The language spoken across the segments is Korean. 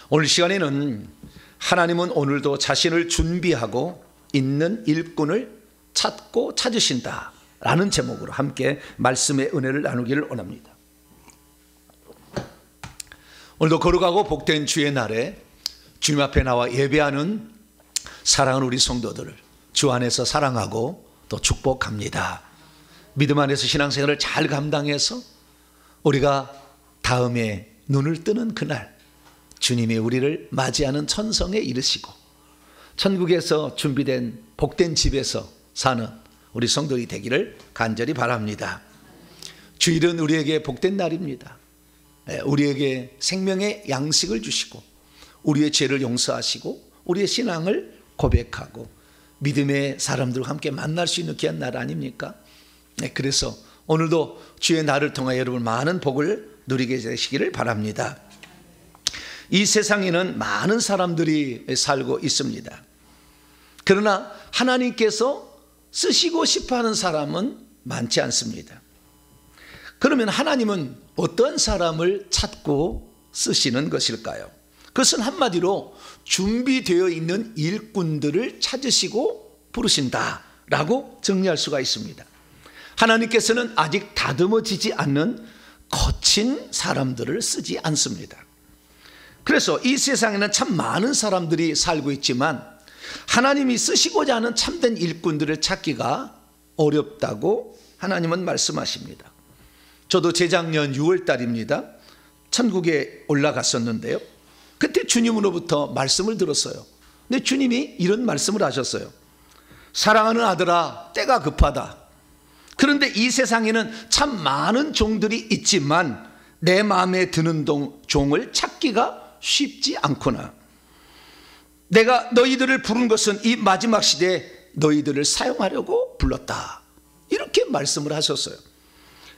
오늘 시간에는 하나님은 오늘도 자신을 준비하고 있는 일꾼을 찾고 찾으신다 라는 제목으로 함께 말씀의 은혜를 나누기를 원합니다. 오늘도 거룩하고 복된 주의 날에 주님 앞에 나와 예배하는 사랑하는 우리 성도들을 주 안에서 사랑하고 또 축복합니다. 믿음 안에서 신앙생활을 잘 감당해서 우리가 다음에 눈을 뜨는 그날 주님이 우리를 맞이하는 천성에 이르시고 천국에서 준비된 복된 집에서 사는 우리 성도들이 되기를 간절히 바랍니다. 주일은 우리에게 복된 날입니다. 우리에게 생명의 양식을 주시고 우리의 죄를 용서하시고 우리의 신앙을 고백하고 믿음의 사람들과 함께 만날 수 있는 귀한 날 아닙니까? 그래서 오늘도 주의 날을 통하여 여러분 많은 복을 누리게 되시기를 바랍니다. 이 세상에는 많은 사람들이 살고 있습니다. 그러나 하나님께서 쓰시고 싶어하는 사람은 많지 않습니다. 그러면 하나님은 어떤 사람을 찾고 쓰시는 것일까요? 그것은 한마디로 준비되어 있는 일꾼들을 찾으시고 부르신다라고 정리할 수가 있습니다. 하나님께서는 아직 다듬어지지 않는 거친 사람들을 쓰지 않습니다. 그래서 이 세상에는 참 많은 사람들이 살고 있지만 하나님이 쓰시고자 하는 참된 일꾼들을 찾기가 어렵다고 하나님은 말씀하십니다. 저도 재작년 6월 달입니다. 천국에 올라갔었는데요. 그때 주님으로부터 말씀을 들었어요. 근데 주님이 이런 말씀을 하셨어요. 사랑하는 아들아, 때가 급하다. 그런데 이 세상에는 참 많은 종들이 있지만 내 마음에 드는 종을 찾기가 쉽지 않구나. 내가 너희들을 부른 것은 이 마지막 시대에 너희들을 사용하려고 불렀다. 이렇게 말씀을 하셨어요.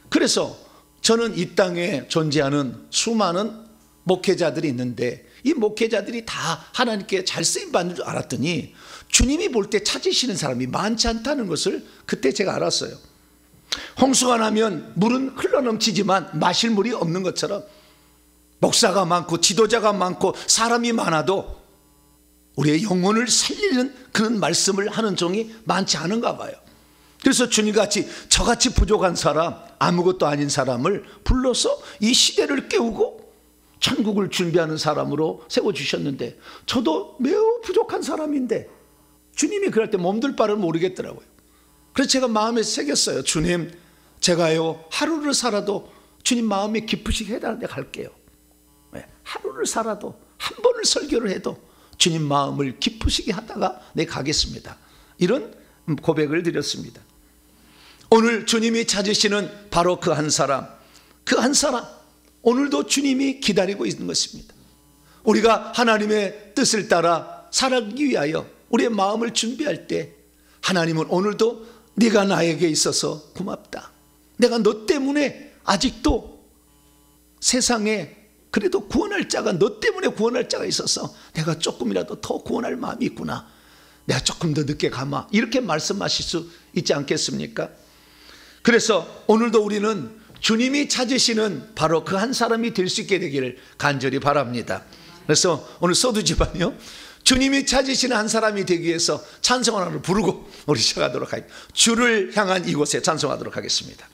그래서 저는 이 땅에 존재하는 수많은 목회자들이 있는데 이 목회자들이 다 하나님께 잘 쓰임받는 줄 알았더니 주님이 볼 때 찾으시는 사람이 많지 않다는 것을 그때 제가 알았어요. 홍수가 나면 물은 흘러넘치지만 마실 물이 없는 것처럼 목사가 많고 지도자가 많고 사람이 많아도 우리의 영혼을 살리는 그런 말씀을 하는 종이 많지 않은가 봐요. 그래서 주님같이 저같이 부족한 사람, 아무것도 아닌 사람을 불러서 이 시대를 깨우고 천국을 준비하는 사람으로 세워주셨는데 저도 매우 부족한 사람인데 주님이 그럴 때 몸둘 바를 모르겠더라고요. 그래서 제가 마음에 새겼어요. 주님, 제가요 하루를 살아도 주님 마음에 기쁘시게 해달라는데 갈게요. 하루를 살아도 한 번을 설교를 해도 주님 마음을 기쁘시게 하다가 내 가겠습니다. 이런 고백을 드렸습니다. 오늘 주님이 찾으시는 바로 그 한 사람, 그 한 사람 오늘도 주님이 기다리고 있는 것입니다. 우리가 하나님의 뜻을 따라 살아가기 위하여 우리의 마음을 준비할 때 하나님은 오늘도 네가 나에게 있어서 고맙다. 내가 너 때문에 아직도 세상에 그래도 구원할 자가 너 때문에 구원할 자가 있어서 내가 조금이라도 더 구원할 마음이 있구나. 내가 조금 더 늦게 가마. 이렇게 말씀하실 수 있지 않겠습니까? 그래서 오늘도 우리는 주님이 찾으시는 바로 그 한 사람이 될 수 있게 되기를 간절히 바랍니다. 그래서 오늘 소두 집안이요 주님이 찾으시는 한 사람이 되기 위해서 찬송하나를 부르고 우리 시작하도록 하겠습니다. 주를 향한 이곳에 찬송하도록 하겠습니다.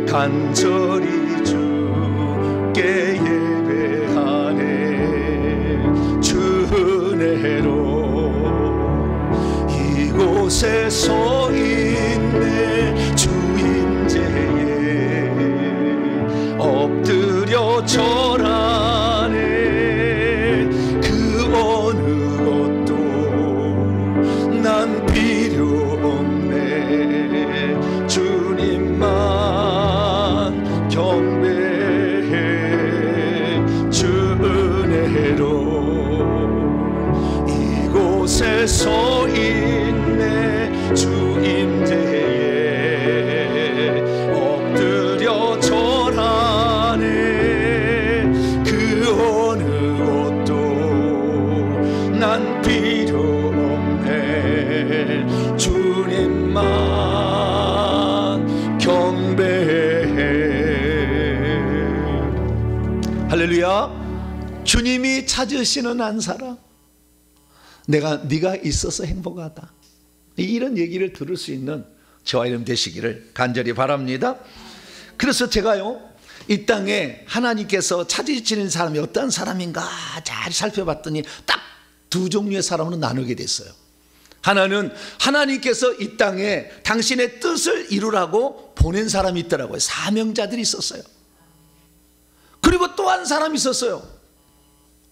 간절히 주께 예배하 이곳에 서 있네. 주인제에 엎드려 절하네. 그 어느 것도 난 필요 없네. 주님만 경배해. 주 은혜로 이곳에 서 있네. 주 임재에 엎드려 절하네. 그 어느 것도 난 필요 없네. 주님만 경배해. 할렐루야. 주님이 찾으시는 한 사람, 네가 있어서 행복하다, 이런 얘기를 들을 수 있는 저와 여러분 되시기를 간절히 바랍니다. 그래서 제가요, 이 땅에 하나님께서 찾으시는 사람이 어떤 사람인가 잘 살펴봤더니 딱 두 종류의 사람으로 나누게 됐어요. 하나는 하나님께서 이 땅에 당신의 뜻을 이루라고 보낸 사람이 있더라고요. 사명자들이 있었어요. 그리고 또 한 사람이 있었어요.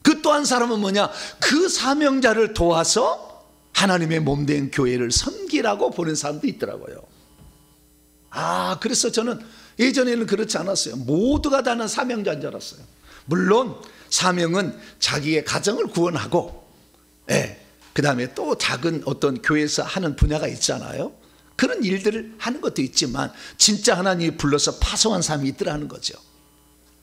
그 또 한 사람은 뭐냐? 그 사명자를 도와서 하나님의 몸된 교회를 섬기라고 보낸 사람도 있더라고요. 그래서 저는 예전에는 그렇지 않았어요. 모두가 다는 사명자인 줄 알았어요. 물론 사명은 자기의 가정을 구원하고, 그 다음에 또 작은 어떤 교회에서 하는 분야가 있잖아요. 그런 일들을 하는 것도 있지만 진짜 하나님이 불러서 파송한 사람이 있더라는 거죠.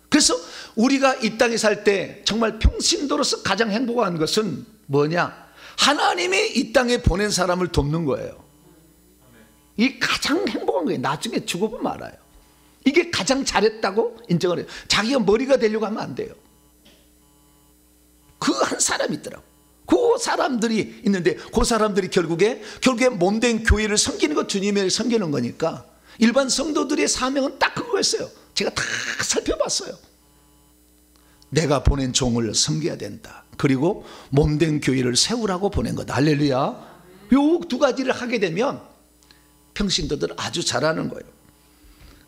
그래서 우리가 이 땅에 살 때 정말 평신도로서 가장 행복한 것은 뭐냐? 하나님이 이 땅에 보낸 사람을 돕는 거예요. 이 가장 행복한 거예요. 나중에 죽어보면 알아요. 이게 가장 잘했다고 인정을 해요. 자기가 머리가 되려고 하면 안 돼요. 그 한 사람이 있더라고. 그 사람들이 있는데 그 사람들이 결국에 몸된 교회를 섬기는 것, 주님을 섬기는 거니까 일반 성도들의 사명은 딱 그거였어요. 제가 다 살펴봤어요. 내가 보낸 종을 섬겨야 된다. 그리고 몸된 교회를 세우라고 보낸 거다. 할렐루야. 요 두 가지를 하게 되면 평신도들은 아주 잘하는 거예요.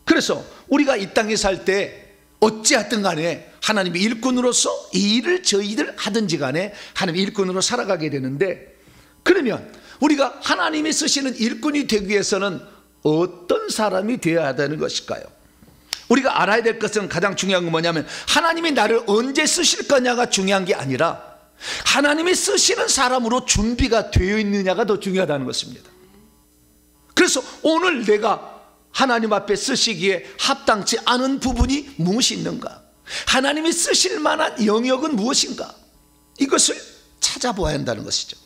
그래서 우리가 이 땅에 살 때 어찌하든 간에 하나님의 일꾼으로서 이 일을 저희들 하든지 간에 하나님의 일꾼으로 살아가게 되는데, 그러면 우리가 하나님이 쓰시는 일꾼이 되기 위해서는 어떤 사람이 되어야 하는 것일까요? 우리가 알아야 될 것은, 가장 중요한 건 뭐냐면 하나님이 나를 언제 쓰실 거냐가 중요한 게 아니라 하나님이 쓰시는 사람으로 준비가 되어 있느냐가 더 중요하다는 것입니다. 그래서 오늘 내가 하나님 앞에 쓰시기에 합당치 않은 부분이 무엇이 있는가? 하나님이 쓰실 만한 영역은 무엇인가? 이것을 찾아보아야 한다는 것이죠.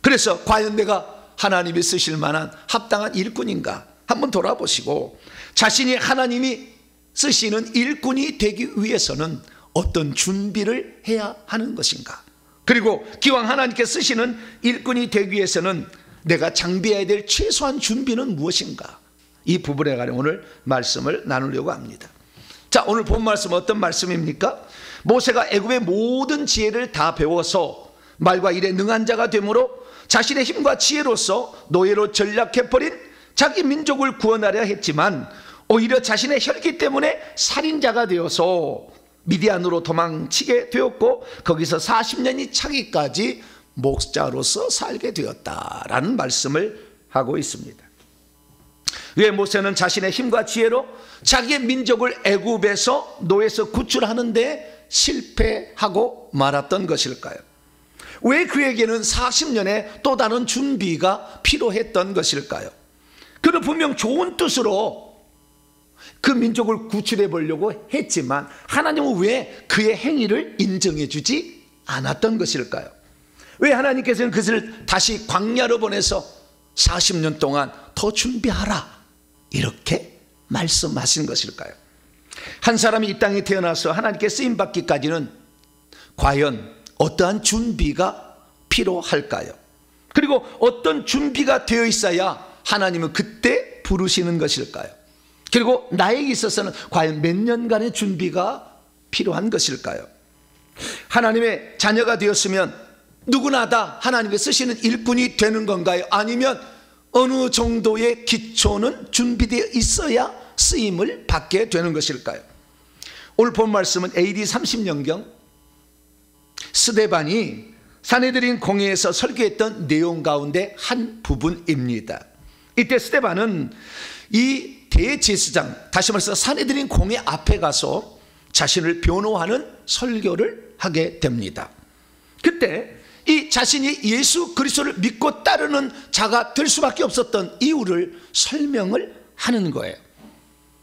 그래서 과연 내가 하나님이 쓰실 만한 합당한 일꾼인가? 한번 돌아보시고 자신이 하나님이 쓰시는 일꾼이 되기 위해서는 어떤 준비를 해야 하는 것인가? 그리고 기왕 하나님께 쓰시는 일꾼이 되기 위해서는 내가 장비해야 될 최소한 준비는 무엇인가? 이 부분에 관해 오늘 말씀을 나누려고 합니다. 자, 오늘 본 말씀은 어떤 말씀입니까? 모세가 애굽의 모든 지혜를 다 배워서 말과 일에 능한 자가 되므로 자신의 힘과 지혜로서 노예로 전락해버린 자기 민족을 구원하려 했지만 오히려 자신의 혈기 때문에 살인자가 되어서 미디안으로 도망치게 되었고 거기서 40년이 차기까지 목자로서 살게 되었다라는 말씀을 하고 있습니다. 왜 모세는 자신의 힘과 지혜로 자기의 민족을 애굽에서 노예에서 구출하는 데 실패하고 말았던 것일까요? 왜 그에게는 40년의 또 다른 준비가 필요했던 것일까요? 그는 분명 좋은 뜻으로 그 민족을 구출해 보려고 했지만 하나님은 왜 그의 행위를 인정해 주지 않았던 것일까요? 왜 하나님께서는 그것을 다시 광야로 보내서 40년 동안 더 준비하라 이렇게 말씀하신 것일까요? 한 사람이 이 땅에 태어나서 하나님께 쓰임받기까지는 과연 어떠한 준비가 필요할까요? 그리고 어떤 준비가 되어 있어야 하나님은 그때 부르시는 것일까요? 그리고 나에게 있어서는 과연 몇 년간의 준비가 필요한 것일까요? 하나님의 자녀가 되었으면 누구나 다 하나님께 쓰시는 일꾼이 되는 건가요? 아니면 어느 정도의 기초는 준비되어 있어야 쓰임을 받게 되는 것일까요? 오늘 본 말씀은 AD 30년경 스데반이 산헤드린 공회에서 설교했던 내용 가운데 한 부분입니다. 이때 스데반은 이 대제사장, 다시 말해서 산헤드린 공회 앞에 가서 자신을 변호하는 설교를 하게 됩니다. 그때 이 자신이 예수 그리스도를 믿고 따르는 자가 될 수밖에 없었던 이유를 설명을 하는 거예요.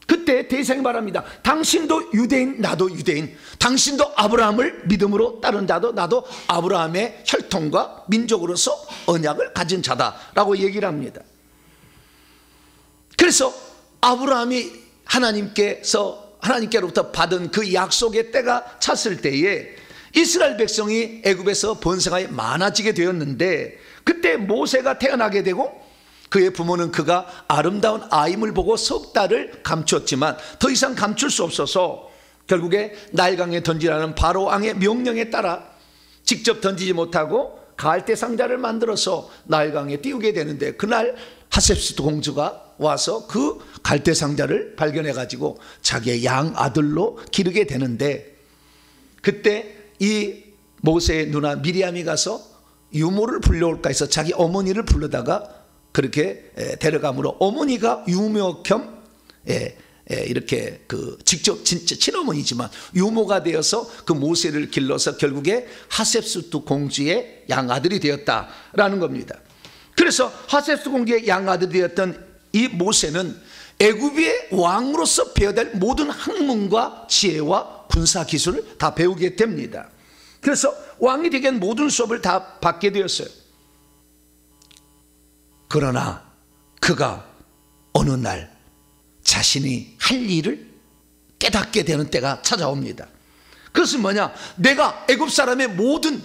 그때 대제사장이 말합니다. 당신도 유대인, 나도 유대인. 당신도 아브라함을 믿음으로 따른 자도 나도 아브라함의 혈통과 민족으로서 언약을 가진 자다라고 얘기를 합니다. 그래서 아브라함이 하나님께로부터 받은 그 약속의 때가 찼을 때에 이스라엘 백성이 애굽에서 번성하여 많아지게 되었는데, 그때 모세가 태어나게 되고 그의 부모는 그가 아름다운 아임을 보고 석 달을 감추었지만 더 이상 감출 수 없어서 결국에 나일강에 던지라는 바로 왕의 명령에 따라 직접 던지지 못하고 갈대 상자를 만들어서 나일강에 띄우게 되는데, 그날 하셉스트 공주가 와서 그 갈대 상자를 발견해 가지고 자기의 양 아들로 기르게 되는데, 그때 이 모세의 누나 미리암이 가서 유모를 불려올까 해서 자기 어머니를 불러다가 그렇게 데려가므로 어머니가 유모 겸 이렇게 그 직접 진짜 친어머니지만 유모가 되어서 그 모세를 길러서 결국에 하셉스트 공주의 양아들이 되었다라는 겁니다. 그래서 하셉스트 공주의 양아들이 되었던 이 모세는 애굽의 왕으로서 배워야 될 모든 학문과 지혜와 군사 기술을 다 배우게 됩니다. 그래서 왕이 되기 위한 모든 수업을 다 받게 되었어요. 그러나 그가 어느 날 자신이 할 일을 깨닫게 되는 때가 찾아옵니다. 그것은 뭐냐? 내가 애굽 사람의 모든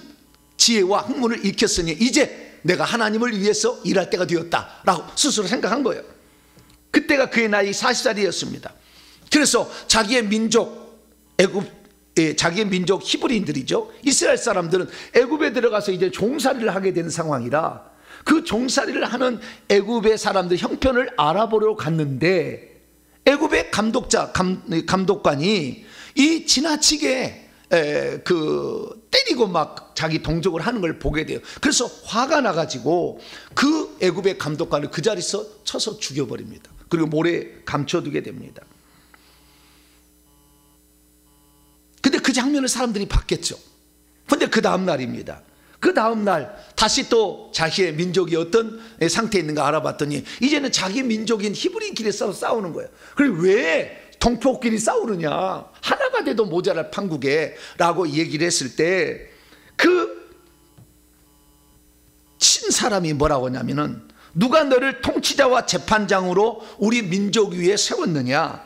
지혜와 학문을 익혔으니 이제 내가 하나님을 위해서 일할 때가 되었다라고 스스로 생각한 거예요. 그때가 그의 나이 40살이었습니다. 그래서 자기의 민족 자기의 민족 히브리인들이죠. 이스라엘 사람들은 애굽에 들어가서 이제 종살이를 하게 되는 상황이라 그 종살이를 하는 애굽의 사람들 형편을 알아보러 갔는데, 애굽의 감독관이 이 지나치게 때리고 막 자기 동족을 하는 걸 보게 돼요. 그래서 화가 나가지고 그 애굽의 감독관을 그 자리에서 쳐서 죽여버립니다. 그리고 모래에 감춰두게 됩니다. 근데 그 장면을 사람들이 봤겠죠. 근데 그 다음 날입니다. 그 다음 날 다시 또 자기의 민족이 어떤 상태에 있는가 알아봤더니 이제는 자기 민족인 히브리인끼리 싸우는 거예요. 그리고 왜 동포끼리 싸우느냐, 하나가 돼도 모자랄 판국에 라고 얘기를 했을 때 그 친사람이 뭐라고 하냐면은, 누가 너를 통치자와 재판장으로 우리 민족 위에 세웠느냐,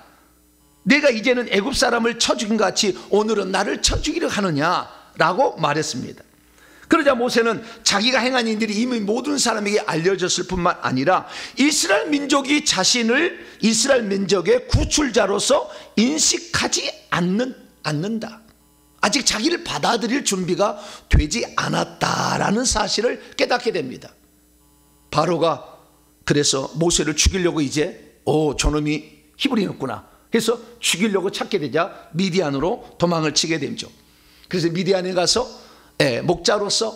내가 이제는 애굽 사람을 쳐 죽인 것 같이 오늘은 나를 쳐 죽이려 하느냐라고 말했습니다. 그러자 모세는 자기가 행한 일들이 이미 모든 사람에게 알려졌을 뿐만 아니라 이스라엘 민족이 자신을 이스라엘 민족의 구출자로서 인식하지 않는다, 아직 자기를 받아들일 준비가 되지 않았다라는 사실을 깨닫게 됩니다. 바로가 그래서 모세를 죽이려고 이제 저놈이 히브리였구나 해서 죽이려고 찾게 되자 미디안으로 도망을 치게 되죠. 그래서 미디안에 가서 목자로서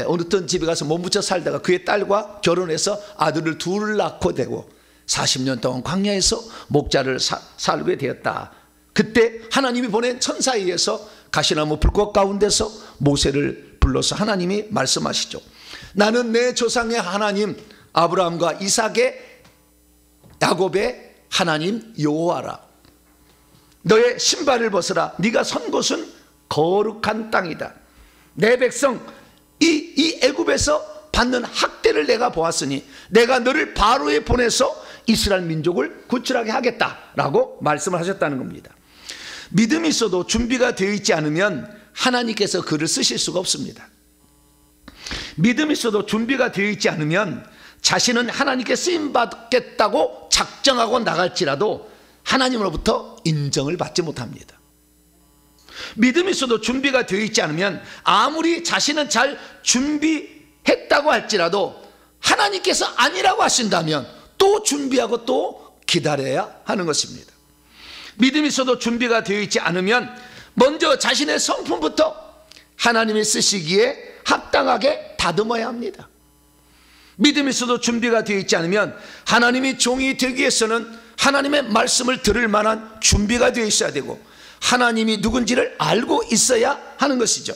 어느 집에 가서 몸붙여 살다가 그의 딸과 결혼해서 아들을 둘을 낳고 되고 40년 동안 광야에서 목자를 살게 되었다. 그때 하나님이 보낸 천사에 의해서 가시나무 불꽃 가운데서 모세를 불러서 하나님이 말씀하시죠. 나는 내 조상의 하나님 아브라함과 이삭의 야곱의 하나님 여호와라. 너의 신발을 벗어라. 네가 선 곳은 거룩한 땅이다. 내 백성 이 애굽에서 받는 학대를 내가 보았으니 내가 너를 바로에 보내서 이스라엘 민족을 구출하게 하겠다라고 말씀을 하셨다는 겁니다. 믿음이 있어도 준비가 되어 있지 않으면 하나님께서 그를 쓰실 수가 없습니다. 믿음이 있어도 준비가 되어 있지 않으면 자신은 하나님께 쓰임받겠다고 작정하고 나갈지라도 하나님으로부터 인정을 받지 못합니다. 믿음이 있어도 준비가 되어 있지 않으면 아무리 자신은 잘 준비했다고 할지라도 하나님께서 아니라고 하신다면 또 준비하고 또 기다려야 하는 것입니다. 믿음이 있어도 준비가 되어 있지 않으면 먼저 자신의 성품부터 하나님이 쓰시기에 합당하게 다듬어야 합니다. 믿음이 있어도 준비가 되어 있지 않으면 하나님이 종이 되기 위해서는 하나님의 말씀을 들을 만한 준비가 되어 있어야 되고 하나님이 누군지를 알고 있어야 하는 것이죠.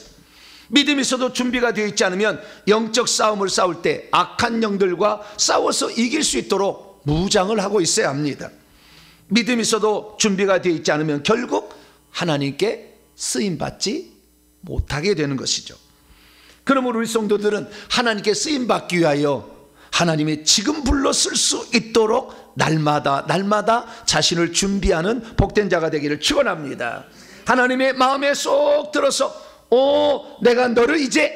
믿음이 있어도 준비가 되어 있지 않으면 영적 싸움을 싸울 때 악한 영들과 싸워서 이길 수 있도록 무장을 하고 있어야 합니다. 믿음이 있어도 준비가 되어 있지 않으면 결국 하나님께 쓰임받지 못하게 되는 것이죠. 그러므로 우리 성도들은 하나님께 쓰임받기 위하여 하나님이 지금 불러 쓸 수 있도록 날마다 자신을 준비하는 복된 자가 되기를 축원합니다. 하나님의 마음에 쏙 들어서 내가 너를 이제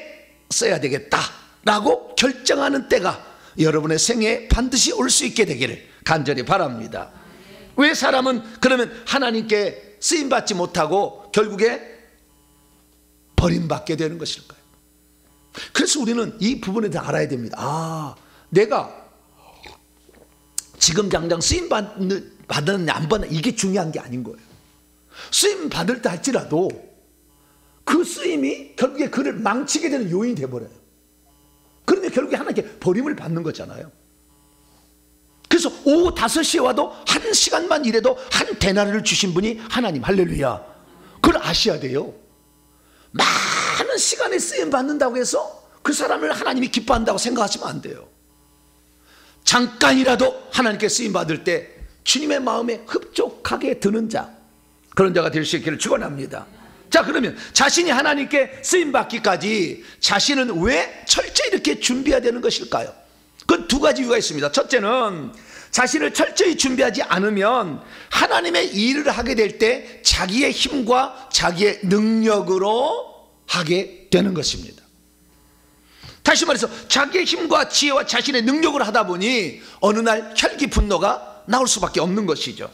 써야 되겠다 라고 결정하는 때가 여러분의 생애에 반드시 올 수 있게 되기를 간절히 바랍니다. 왜 사람은 그러면 하나님께 쓰임받지 못하고 결국에 버림받게 되는 것일까요? 그래서 우리는 이 부분에 대해 알아야 됩니다. 내가 지금 당장 쓰임 받느냐 안 받느냐 이게 중요한 게 아닌 거예요. 쓰임 받을 때 할지라도 그 쓰임이 결국에 그를 망치게 되는 요인이 되어버려요. 그러면 결국에 하나님께 버림을 받는 거잖아요. 그래서 오후 5시에 와도 1시간만 일해도 한 데나리를 주신 분이 하나님, 할렐루야. 그걸 아셔야 돼요. 많은 시간에 쓰임 받는다고 해서 그 사람을 하나님이 기뻐한다고 생각하시면 안 돼요. 잠깐이라도 하나님께 쓰임 받을 때 주님의 마음에 흡족하게 드는 자, 그런 자가 될 수 있기를 축원합니다. 자, 그러면 자신이 하나님께 쓰임 받기까지 자신은 왜 철저히 이렇게 준비해야 되는 것일까요? 그건 두 가지 이유가 있습니다. 첫째는 자신을 철저히 준비하지 않으면 하나님의 일을 하게 될 때 자기의 힘과 자기의 능력으로 하게 되는 것입니다. 다시 말해서 자기의 힘과 지혜와 자신의 능력으로 하다 보니 어느 날 혈기 분노가 나올 수밖에 없는 것이죠.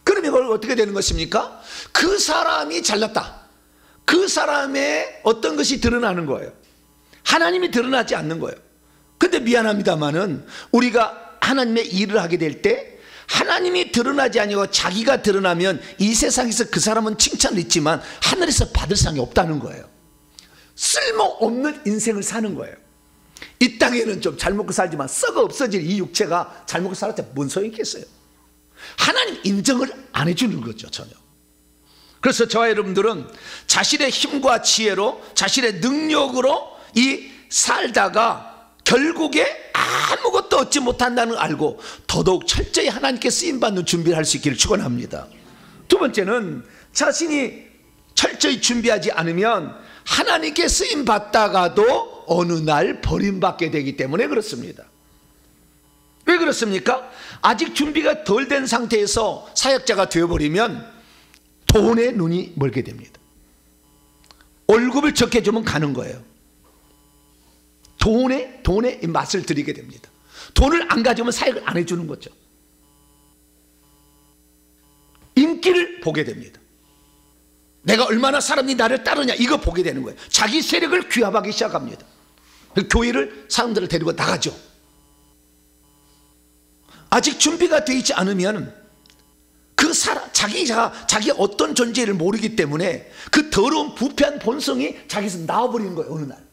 그러면 그걸 어떻게 되는 것입니까? 그 사람이 잘났다, 그 사람의 어떤 것이 드러나는 거예요. 하나님이 드러나지 않는 거예요. 근데 미안합니다마는 우리가 하나님의 일을 하게 될 때 하나님이 드러나지 아니고 자기가 드러나면 이 세상에서 그 사람은 칭찬을 잊지만 하늘에서 받을 상이 없다는 거예요. 쓸모없는 인생을 사는 거예요. 이 땅에는 좀 잘 먹고 살지만 썩어 없어질 이 육체가 잘 먹고 살았을 때 뭔 소용이 있겠어요? 하나님 인정을 안 해주는 거죠, 전혀. 그래서 저와 여러분들은 자신의 힘과 지혜로 자신의 능력으로 이 살다가 결국에 아무것도 얻지 못한다는 걸 알고 더더욱 철저히 하나님께 쓰임받는 준비를 할 수 있기를 축원합니다. 두 번째는 자신이 철저히 준비하지 않으면 하나님께 쓰임받다가도 어느 날 버림받게 되기 때문에 그렇습니다. 왜 그렇습니까? 아직 준비가 덜 된 상태에서 사역자가 되어버리면 돈에 눈이 멀게 됩니다. 월급을 적게 주면 가는 거예요. 돈에 맛을 들이게 됩니다. 돈을 안 가지면 사역을 안 해주는 거죠. 인기를 보게 됩니다. 내가 얼마나 사람이 나를 따르냐 이거 보게 되는 거예요. 자기 세력을 규합하기 시작합니다. 교회를 사람들을 데리고 나가죠. 아직 준비가 되어 있지 않으면 그 사람 자기 어떤 존재를 모르기 때문에 그 더러운 부패한 본성이 자기에서 나와버리는 거예요, 어느 날.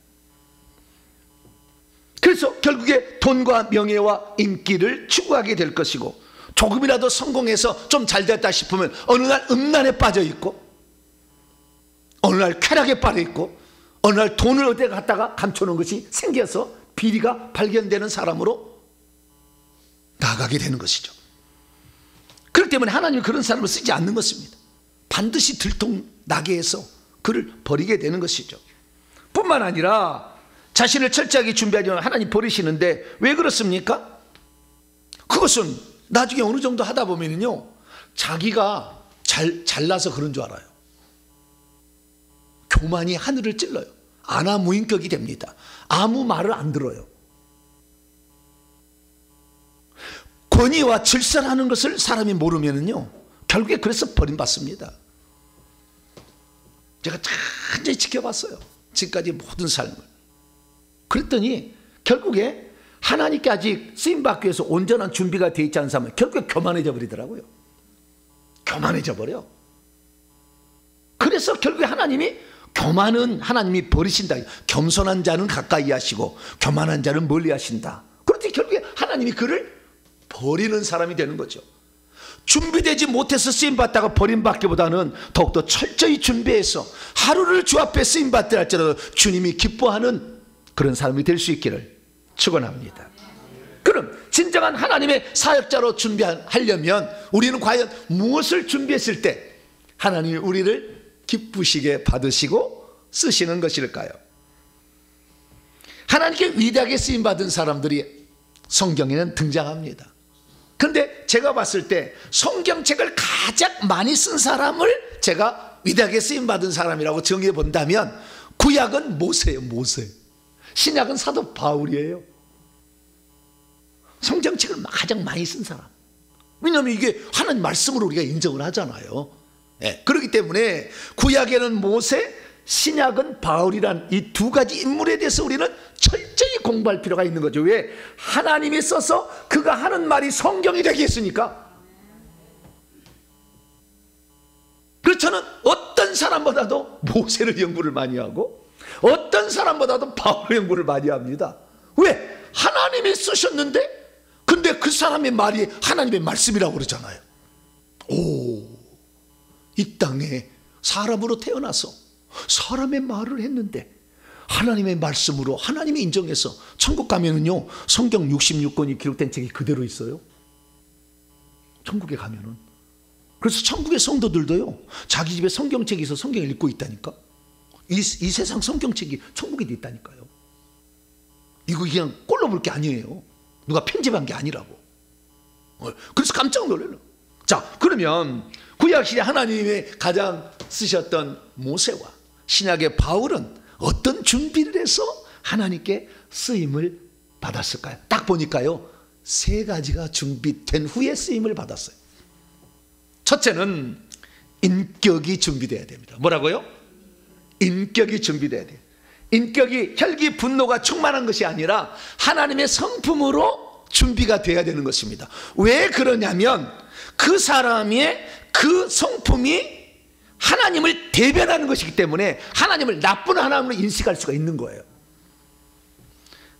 그래서 결국에 돈과 명예와 인기를 추구하게 될 것이고, 조금이라도 성공해서 좀 잘됐다 싶으면 어느 날 음란에 빠져 있고, 어느 날 쾌락에 빠져 있고, 어느 날 돈을 어디 갖다가 감춰놓은 것이 생겨서 비리가 발견되는 사람으로 나가게 되는 것이죠. 그렇기 때문에 하나님은 그런 사람을 쓰지 않는 것입니다. 반드시 들통나게 해서 그를 버리게 되는 것이죠. 뿐만 아니라 자신을 철저하게 준비하려면 하나님 버리시는데 왜 그렇습니까? 그것은 나중에 어느 정도 하다 보면요, 자기가 잘나서 그런 줄 알아요. 교만이 하늘을 찔러요. 안하무인격이 됩니다. 아무 말을 안 들어요. 권위와 질서라는 것을 사람이 모르면요, 결국에 그래서 버림받습니다. 제가 천천히 지켜봤어요. 지금까지 모든 삶을. 그랬더니 결국에 하나님께 아직 쓰임받기 위해서 온전한 준비가 되어 있지 않은 사람은 결국에 교만해져 버리더라고요. 교만해져 버려. 그래서 결국에 하나님이 교만은 하나님이 버리신다. 겸손한 자는 가까이 하시고 교만한 자는 멀리 하신다. 그렇지 결국에 하나님이 그를 버리는 사람이 되는 거죠. 준비되지 못해서 쓰임받다가 버림받기보다는 더욱더 철저히 준비해서 하루를 주 앞에 쓰임받더라 할지라도 주님이 기뻐하는 그런 삶이 될 수 있기를 축원합니다. 그럼 진정한 하나님의 사역자로 준비하려면 우리는 과연 무엇을 준비했을 때 하나님이 우리를 기쁘시게 받으시고 쓰시는 것일까요? 하나님께 위대하게 쓰임받은 사람들이 성경에는 등장합니다. 그런데 제가 봤을 때 성경책을 가장 많이 쓴 사람을 제가 위대하게 쓰임받은 사람이라고 정의해 본다면 구약은 모세예요. 모세. 신약은 사도 바울이에요. 성경책을 가장 많이 쓴 사람. 왜냐하면 이게 하나님 말씀으로 우리가 인정을 하잖아요. 네. 그렇기 때문에 구약에는 모세, 신약은 바울이란 이 두 가지 인물에 대해서 우리는 철저히 공부할 필요가 있는 거죠. 왜? 하나님이 써서 그가 하는 말이 성경이 되게 했으니까. 그래서 저는 어떤 사람보다도 모세를 연구를 많이 하고 어떤 사람보다도 바울 연구를 많이 합니다. 왜? 하나님이 쓰셨는데 근데 그 사람의 말이 하나님의 말씀이라고 그러잖아요. 오, 이 땅에 사람으로 태어나서 사람의 말을 했는데 하나님의 말씀으로 하나님이 인정해서 천국 가면은요 성경 66권이 기록된 책이 그대로 있어요. 천국에 가면은. 그래서 천국의 성도들도요 자기 집에 성경책이 있어 성경을 읽고 있다니까. 이 세상 성경책이 천국에 있다니까요. 이거 그냥 꼴로 볼 게 아니에요. 누가 편집한 게 아니라고. 그래서 깜짝 놀라요. 자, 그러면 구약시대 하나님이 가장 쓰셨던 모세와 신약의 바울은 어떤 준비를 해서 하나님께 쓰임을 받았을까요? 딱 보니까요 세 가지가 준비된 후에 쓰임을 받았어요. 첫째는 인격이 준비돼야 됩니다. 뭐라고요? 인격이 준비돼야 돼요. 인격이 혈기 분노가 충만한 것이 아니라 하나님의 성품으로 준비가 돼야 되는 것입니다. 왜 그러냐면 그 사람의 그 성품이 하나님을 대변하는 것이기 때문에 하나님을 나쁜 하나님으로 인식할 수가 있는 거예요.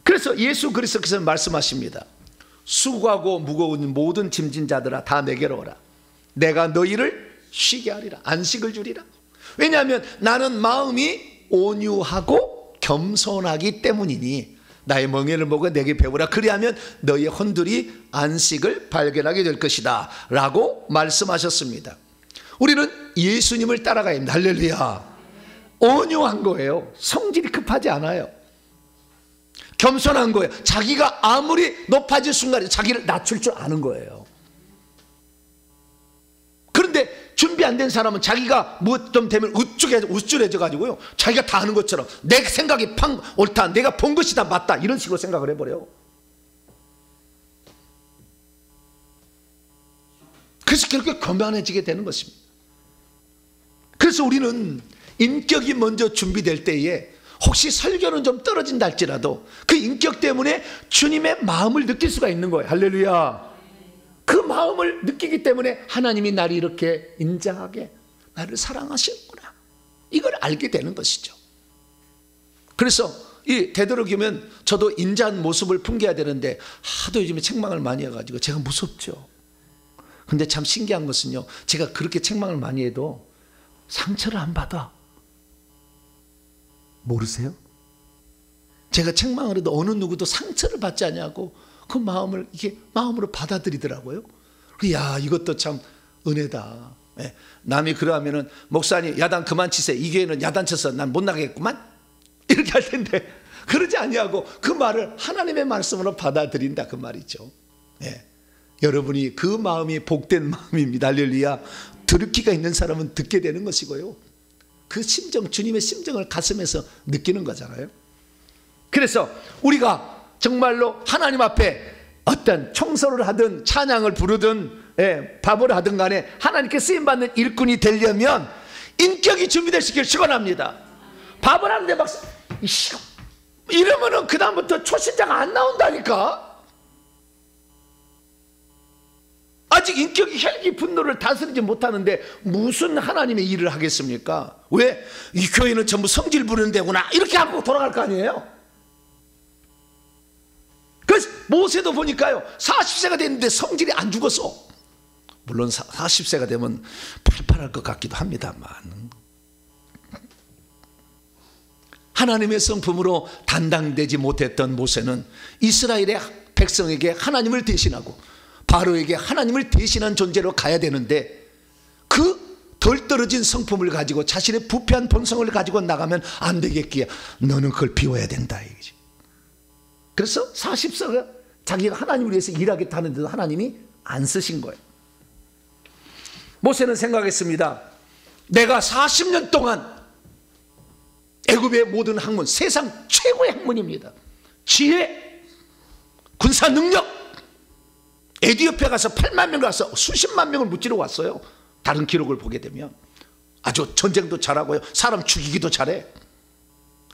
그래서 예수 그리스도께서 말씀하십니다. 수고하고 무거운 모든 짐진 자들아 다 내게로 오라. 내가 너희를 쉬게 하리라. 안식을 주리라. 왜냐하면 나는 마음이 온유하고 겸손하기 때문이니 나의 멍에를 먹어 내게 배우라. 그리하면 너희의 혼들이 안식을 발견하게 될 것이다 라고 말씀하셨습니다. 우리는 예수님을 따라가야 합니다. 할렐루야. 온유한 거예요. 성질이 급하지 않아요. 겸손한 거예요. 자기가 아무리 높아질 순간에 자기를 낮출 줄 아는 거예요. 그런데 준비 안 된 사람은 자기가 뭐 좀 되면 우쭐해져 가지고요 자기가 다 아는 것처럼 내 생각이 옳다, 내가 본 것이 다 맞다 이런 식으로 생각을 해버려요. 그래서 결국에 교만해지게 되는 것입니다. 그래서 우리는 인격이 먼저 준비될 때에 혹시 설교는 좀 떨어진다 할지라도 그 인격 때문에 주님의 마음을 느낄 수가 있는 거예요. 할렐루야. 그 마음을 느끼기 때문에 하나님이 나를 이렇게 인자하게 나를 사랑하시는구나 이걸 알게 되는 것이죠. 그래서 이 되도록이면 저도 인자한 모습을 풍겨야 되는데 하도 요즘에 책망을 많이 해가지고 제가 무섭죠. 근데 참 신기한 것은요 제가 그렇게 책망을 많이 해도 상처를 안 받아. 모르세요? 제가 책망을 해도 어느 누구도 상처를 받지 않냐고 그 마음을 이게 마음으로 받아들이더라고요. 야, 이것도 참 은혜다. 예. 남이 그러하면은 목사님 야단 그만 치세요. 이 교회는 야단 쳐서 난 못 나가겠구만. 이렇게 할 텐데 그러지 아니하고 그 말을 하나님의 말씀으로 받아들인다 그 말이죠. 예. 여러분이 그 마음이 복된 마음입니다. 할렐루야. 들을 귀가 있는 사람은 듣게 되는 것이고요. 그 심정, 주님의 심정을 가슴에서 느끼는 거잖아요. 그래서 우리가 정말로 하나님 앞에 어떤 청소를 하든 찬양을 부르든 밥을 하든 간에 하나님께 쓰임받는 일꾼이 되려면 인격이 준비되시길 축원합니다. 밥을 하는데 막 이러면은 그다음부터 초신자가 안 나온다니까. 아직 인격이 혈기 분노를 다스리지 못하는데 무슨 하나님의 일을 하겠습니까? 왜? 이 교회는 전부 성질 부르는 데구나 이렇게 하고 돌아갈 거 아니에요? 그래서 모세도 보니까요 40세가 됐는데 성질이 안 죽었어. 물론 40세가 되면 팔팔할 것 같기도 합니다만, 하나님의 성품으로 단당되지 못했던 모세는 이스라엘의 백성에게 하나님을 대신하고 바로에게 하나님을 대신한 존재로 가야 되는데, 그 덜 떨어진 성품을 가지고 자신의 부패한 본성을 가지고 나가면 안 되겠기에 너는 그걸 비워야 된다 이거지. 그래서 40세가 자기가 하나님을 위해서 일하겠다 하는데도 하나님이 안 쓰신 거예요. 모세는 생각했습니다. 내가 40년 동안 애굽의 모든 학문, 세상 최고의 학문입니다. 지혜, 군사 능력, 에디오피아 가서 8만 명 가서 수십만 명을 무찌르고 왔어요. 다른 기록을 보게 되면 아주 전쟁도 잘하고요, 사람 죽이기도 잘해.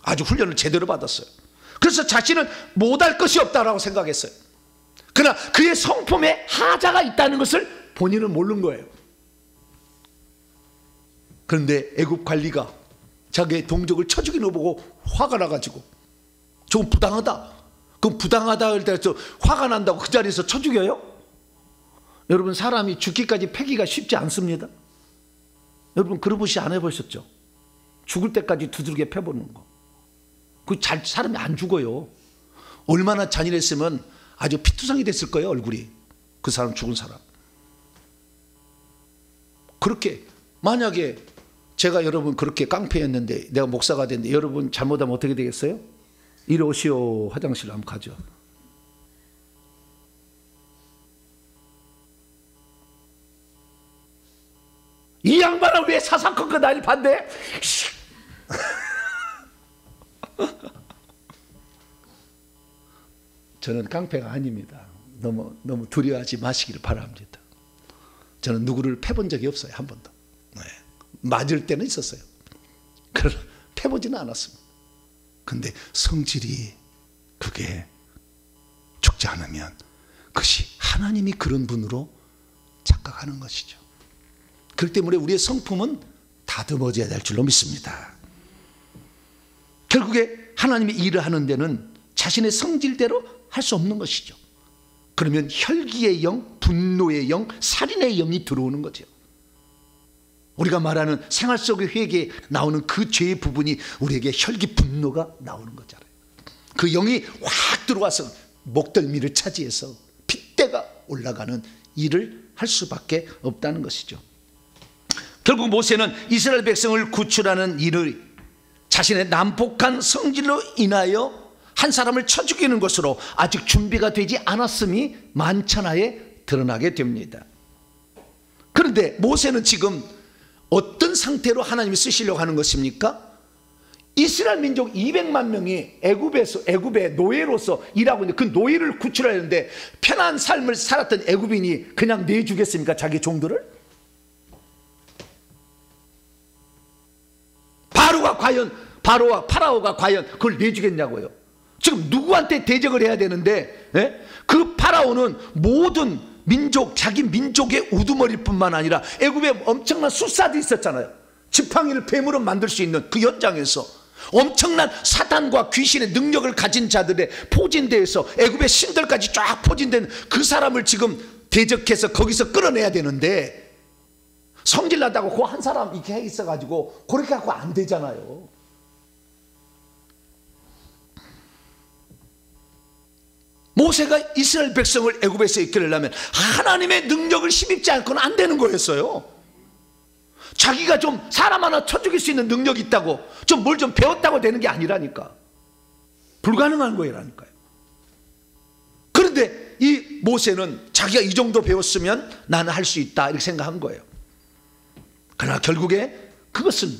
아주 훈련을 제대로 받았어요. 그래서 자신은 못할 것이 없다라고 생각했어요. 그러나 그의 성품에 하자가 있다는 것을 본인은 모르는 거예요. 그런데 애굽 관리가 자기의 동족을 쳐 죽이는 거 보고 화가 나가지고 조금 부당하다. 그럼 부당하다 할 때 화가 난다고 그 자리에서 쳐 죽여요? 여러분, 사람이 죽기까지 패기가 쉽지 않습니다. 여러분 그런 것이 안 해보셨죠? 죽을 때까지 두들겨 패보는 거. 사람이 안 죽어요. 얼마나 잔인했으면 아주 피투성이 됐을 거예요, 얼굴이. 그 사람, 죽은 사람. 그렇게 만약에 제가 여러분 그렇게 깡패였는데 내가 목사가 됐는데 여러분 잘못하면 어떻게 되겠어요? 이리 오시오, 화장실 한번 가죠. 이 양반은 왜 사사건건 나를 반대? 저는 깡패가 아닙니다. 너무 두려워하지 마시기를 바랍니다. 저는 누구를 패본 적이 없어요, 한 번도. 네. 맞을 때는 있었어요. 그러나 패보지는 않았습니다. 근데 성질이 그게 죽지 않으면 그것이 하나님이 그런 분으로 착각하는 것이죠. 그렇기 때문에 우리의 성품은 다듬어져야 될 줄로 믿습니다. 결국에 하나님이 일을 하는 데는 자신의 성질대로 할 수 없는 것이죠. 그러면 혈기의 영, 분노의 영, 살인의 영이 들어오는 거죠. 우리가 말하는 생활 속의 회개에 나오는 그 죄의 부분이 우리에게 혈기, 분노가 나오는 거잖아요. 그 영이 확 들어와서 목덜미를 차지해서 핏대가 올라가는 일을 할 수밖에 없다는 것이죠. 결국 모세는 이스라엘 백성을 구출하는 일을 자신의 난폭한 성질로 인하여 한 사람을 쳐 죽이는 것으로 아직 준비가 되지 않았음이 만천하에 드러나게 됩니다. 그런데 모세는 지금 어떤 상태로 하나님이 쓰시려고 하는 것입니까? 이스라엘 민족 200만 명이 애굽의 노예로서 일하고 있는데 그 노예를 구출하려는데 편한 삶을 살았던 애굽인이 그냥 내주겠습니까? 자기 종들을? 파라오가 과연 그걸 내주겠냐고요. 지금 누구한테 대적을 해야 되는데, 그 파라오는 모든 민족, 자기 민족의 우두머리일 뿐만 아니라 애굽에 엄청난 수사도 있었잖아요. 지팡이를 뱀으로 만들 수 있는 그 현장에서 엄청난 사단과 귀신의 능력을 가진 자들의 포진대에서 애굽의 신들까지 쫙 포진된 그 사람을 지금 대적해서 거기서 끌어내야 되는데, 성질나다고 그 한 사람 이렇게 해 있어가지고 그렇게 하고 안 되잖아요. 모세가 이스라엘 백성을 애굽에서 이끌려면 하나님의 능력을 힘입지 않고는 안 되는 거였어요. 자기가 좀 사람 하나 쳐 죽일 수 있는 능력이 있다고 좀 뭘 좀 배웠다고 되는 게 아니라니까. 불가능한 거라니까요. 그런데 이 모세는 자기가 이 정도 배웠으면 나는 할 수 있다 이렇게 생각한 거예요. 그러나 결국에 그것은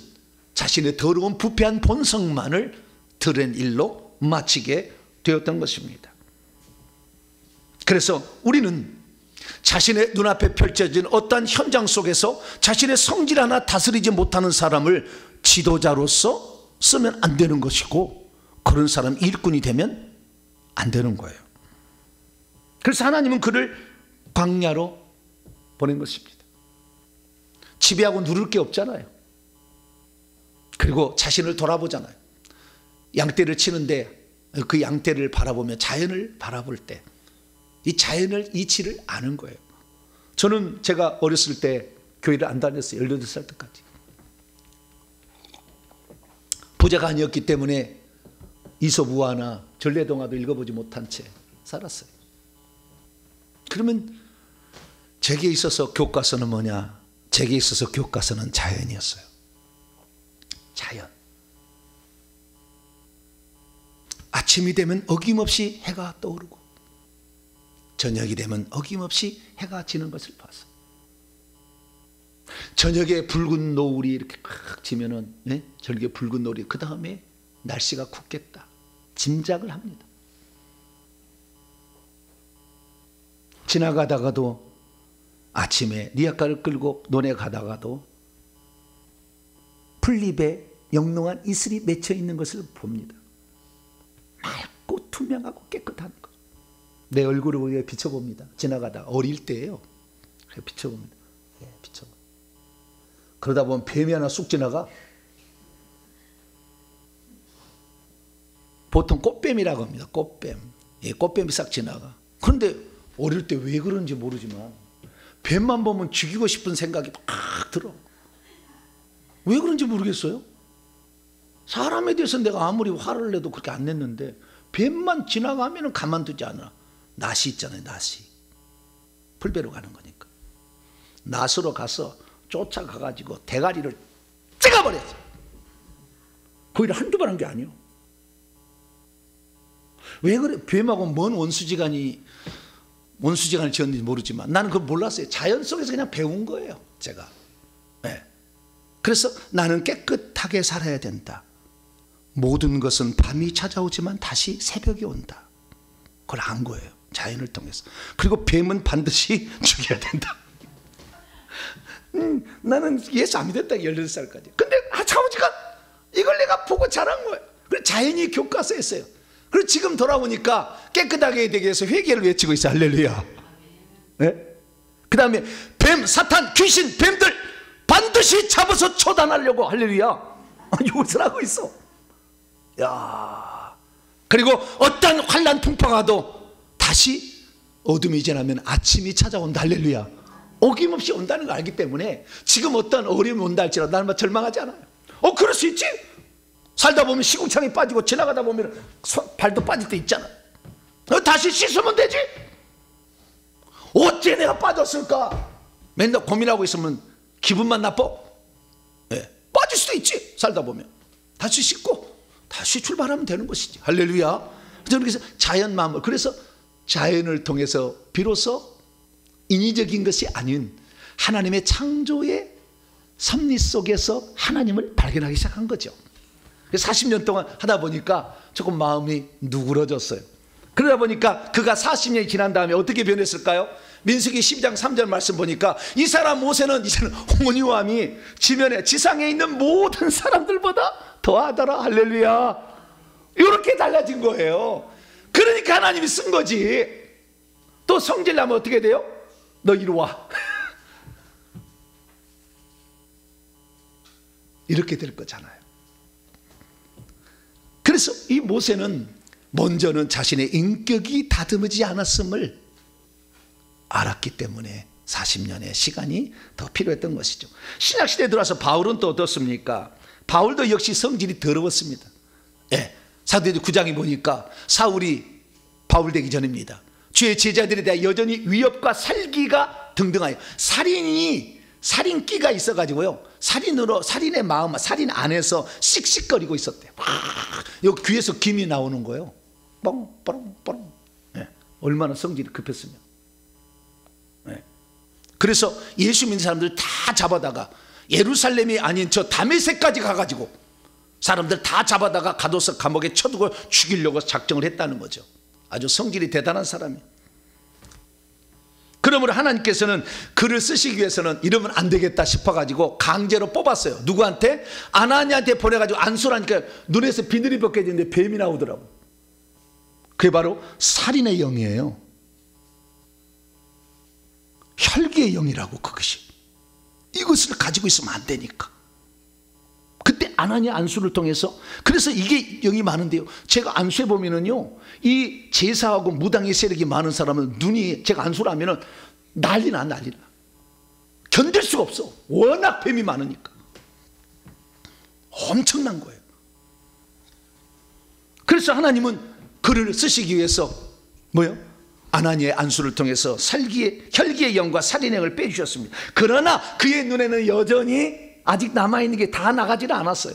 자신의 더러운 부패한 본성만을 드러낸 일로 마치게 되었던 것입니다. 그래서 우리는 자신의 눈앞에 펼쳐진 어떠한 현장 속에서 자신의 성질 하나 다스리지 못하는 사람을 지도자로서 쓰면 안 되는 것이고, 그런 사람 일꾼이 되면 안 되는 거예요. 그래서 하나님은 그를 광야로 보낸 것입니다. 지배하고 누를 게 없잖아요. 그리고 자신을 돌아보잖아요. 양떼를 치는데 그 양떼를 바라보며 자연을 바라볼 때 이 자연을 이치를 아는 거예요. 저는 제가 어렸을 때 교회를 안 다녔어요. 18살 때까지. 부자가 아니었기 때문에 이솝우화나 전래동화도 읽어보지 못한 채 살았어요. 그러면 제게 있어서 교과서는 뭐냐? 제게 있어서 교과서는 자연이었어요. 자연. 아침이 되면 어김없이 해가 떠오르고 저녁이 되면 어김없이 해가 지는 것을 봤어요. 저녁에 붉은 노을이 이렇게 꽉 지면은, 네? 저녁에 붉은 노을이, 그 다음에 날씨가 굳겠다 짐작을 합니다. 지나가다가도 아침에 리아카를 끌고 논에 가다가도 풀잎에 영롱한 이슬이 맺혀 있는 것을 봅니다. 맑고 투명하고 깨끗한 것. 내 얼굴을 위해 비춰봅니다. 지나가다 어릴 때예요. 비춰봅니다. 비춰봐. 그러다 보면 뱀이 하나 쑥 지나가. 보통 꽃뱀이라고 합니다. 꽃뱀. 꽃뱀이 싹 지나가. 그런데 어릴 때 왜 그런지 모르지만 뱀만 보면 죽이고 싶은 생각이 막 들어. 왜 그런지 모르겠어요. 사람에 대해서 내가 아무리 화를 내도 그렇게 안 냈는데 뱀만 지나가면 가만두지 않아. 낫이 있잖아요. 낫이. 풀베로 가는 거니까. 낫으로 가서 쫓아가가지고 대가리를 찍어버렸어. 거기를 한두 번 한 게 아니에요. 왜 그래? 뱀하고 뭔 원수지간이 지었는지 모르지만 나는 그걸 몰랐어요. 자연 속에서 그냥 배운 거예요. 제가. 네. 그래서 나는 깨끗하게 살아야 된다. 모든 것은 밤이 찾아오지만 다시 새벽이 온다. 그걸 안 거예요. 자연을 통해서. 그리고 뱀은 반드시 죽여야 된다. 나는 예수 안 믿었다. 18살까지. 근데 아버지가 이걸 내가 보고 자란 거예요. 그래서 자연이 교과서였어요. 그리고 지금 돌아보니까 깨끗하게 되기 위해서 회개를 외치고 있어요. 할렐루야. 네? 그 다음에 뱀, 사탄, 귀신, 뱀들 반드시 잡아서 처단하려고 할렐루야. 이것을 하고 있어. 야. 그리고 어떤 환난 풍파가도 다시 어둠이 지나면 아침이 찾아온다. 할렐루야. 어김없이 온다는 걸 알기 때문에 지금 어떤 어려움이 온다 할지라도 나는 절망하지 않아요. 그럴 수 있지. 살다 보면 시궁창이 빠지고 지나가다 보면 발도 빠질 때 있잖아. 다시 씻으면 되지. 어째 내가 빠졌을까? 맨날 고민하고 있으면 기분만 나빠. 네. 빠질 수도 있지. 살다 보면 다시 씻고 다시 출발하면 되는 것이지. 할렐루야. 그래서 자연 마음을, 그래서 자연을 통해서 비로소 인위적인 것이 아닌 하나님의 창조의 섭리 속에서 하나님을 발견하기 시작한 거죠. 40년 동안 하다 보니까 조금 마음이 누그러졌어요. 그러다 보니까 그가 40년이 지난 다음에 어떻게 변했을까요? 민수기 12장 3절 말씀 보니까 이 사람 모세는 이제는 온유함이 지상에 있는 모든 사람들보다 더하더라. 할렐루야. 이렇게 달라진 거예요. 그러니까 하나님이 쓴 거지. 또 성질나면 어떻게 돼요? 너 이리 와. 이렇게 될 거잖아요. 그래서 이 모세는 먼저는 자신의 인격이 다듬어지지 않았음을 알았기 때문에 40년의 시간이 더 필요했던 것이죠. 신약시대에 들어와서 바울은 또 어떻습니까? 바울도 역시 성질이 더러웠습니다. 예, 사도행전 9장에 보니까 사울이 바울 되기 전입니다. 주의 제자들에 대해 여전히 위협과 살기가 등등하여 살인기가 있어가지고요, 살인의 마음, 살인 안에서 씩씩거리고 있었대요. 여기 귀에서 김이 나오는 거예요. 뻥뻥뻥. 네. 얼마나 성질이 급했으면. 네. 그래서 예수 믿는 사람들 다 잡아다가 예루살렘이 아닌 저 다메섹까지 가가지고 사람들 다 잡아다가 가둬서 감옥에 쳐두고 죽이려고 작정을 했다는 거죠. 아주 성질이 대단한 사람이에요. 그러므로 하나님께서는 글을 쓰시기 위해서는 이러면 안 되겠다 싶어가지고 강제로 뽑았어요. 누구한테? 아나니한테 보내가지고 안수라니까 눈에서 비늘이 벗겨지는데 뱀이 나오더라고. 그게 바로 살인의 영이에요. 혈기의 영이라고. 그것이 이것을 가지고 있으면 안 되니까. 그때 아나니아 안수를 통해서, 그래서 이게 영이 많은데요, 제가 안수해 보면은요, 이 제사하고 무당의 세력이 많은 사람은 눈이, 제가 안수를 하면은 난리나. 견딜 수가 없어. 워낙 뱀이 많으니까. 엄청난 거예요. 그래서 하나님은 글을 쓰시기 위해서 뭐요? 아나니아의 안수를 통해서 혈기의 영과 살인의 영을 빼주셨습니다. 그러나 그의 눈에는 여전히 아직 남아있는 게 다 나가지는 않았어요.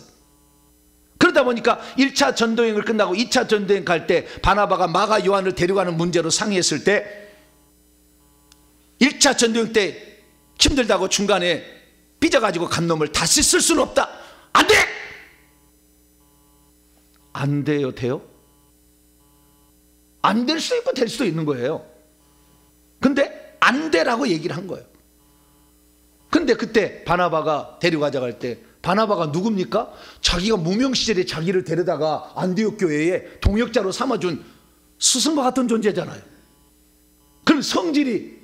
그러다 보니까 1차 전도여행을 끝나고 2차 전도여행 갈 때 바나바가 마가 요한을 데려가는 문제로 상의했을 때 1차 전도여행 때 힘들다고 중간에 삐져가지고 간 놈을 다시 쓸 수는 없다. 안 돼! 안 돼요? 돼요? 안 될 수도 있고 될 수도 있는 거예요. 근데 안 되라고 얘기를 한 거예요. 근데 그때 바나바가 데려가자고 할 때 바나바가 누굽니까? 자기가 무명 시절에 자기를 데려다가 안디옥 교회에 동역자로 삼아준 스승과 같은 존재잖아요. 그럼 성질이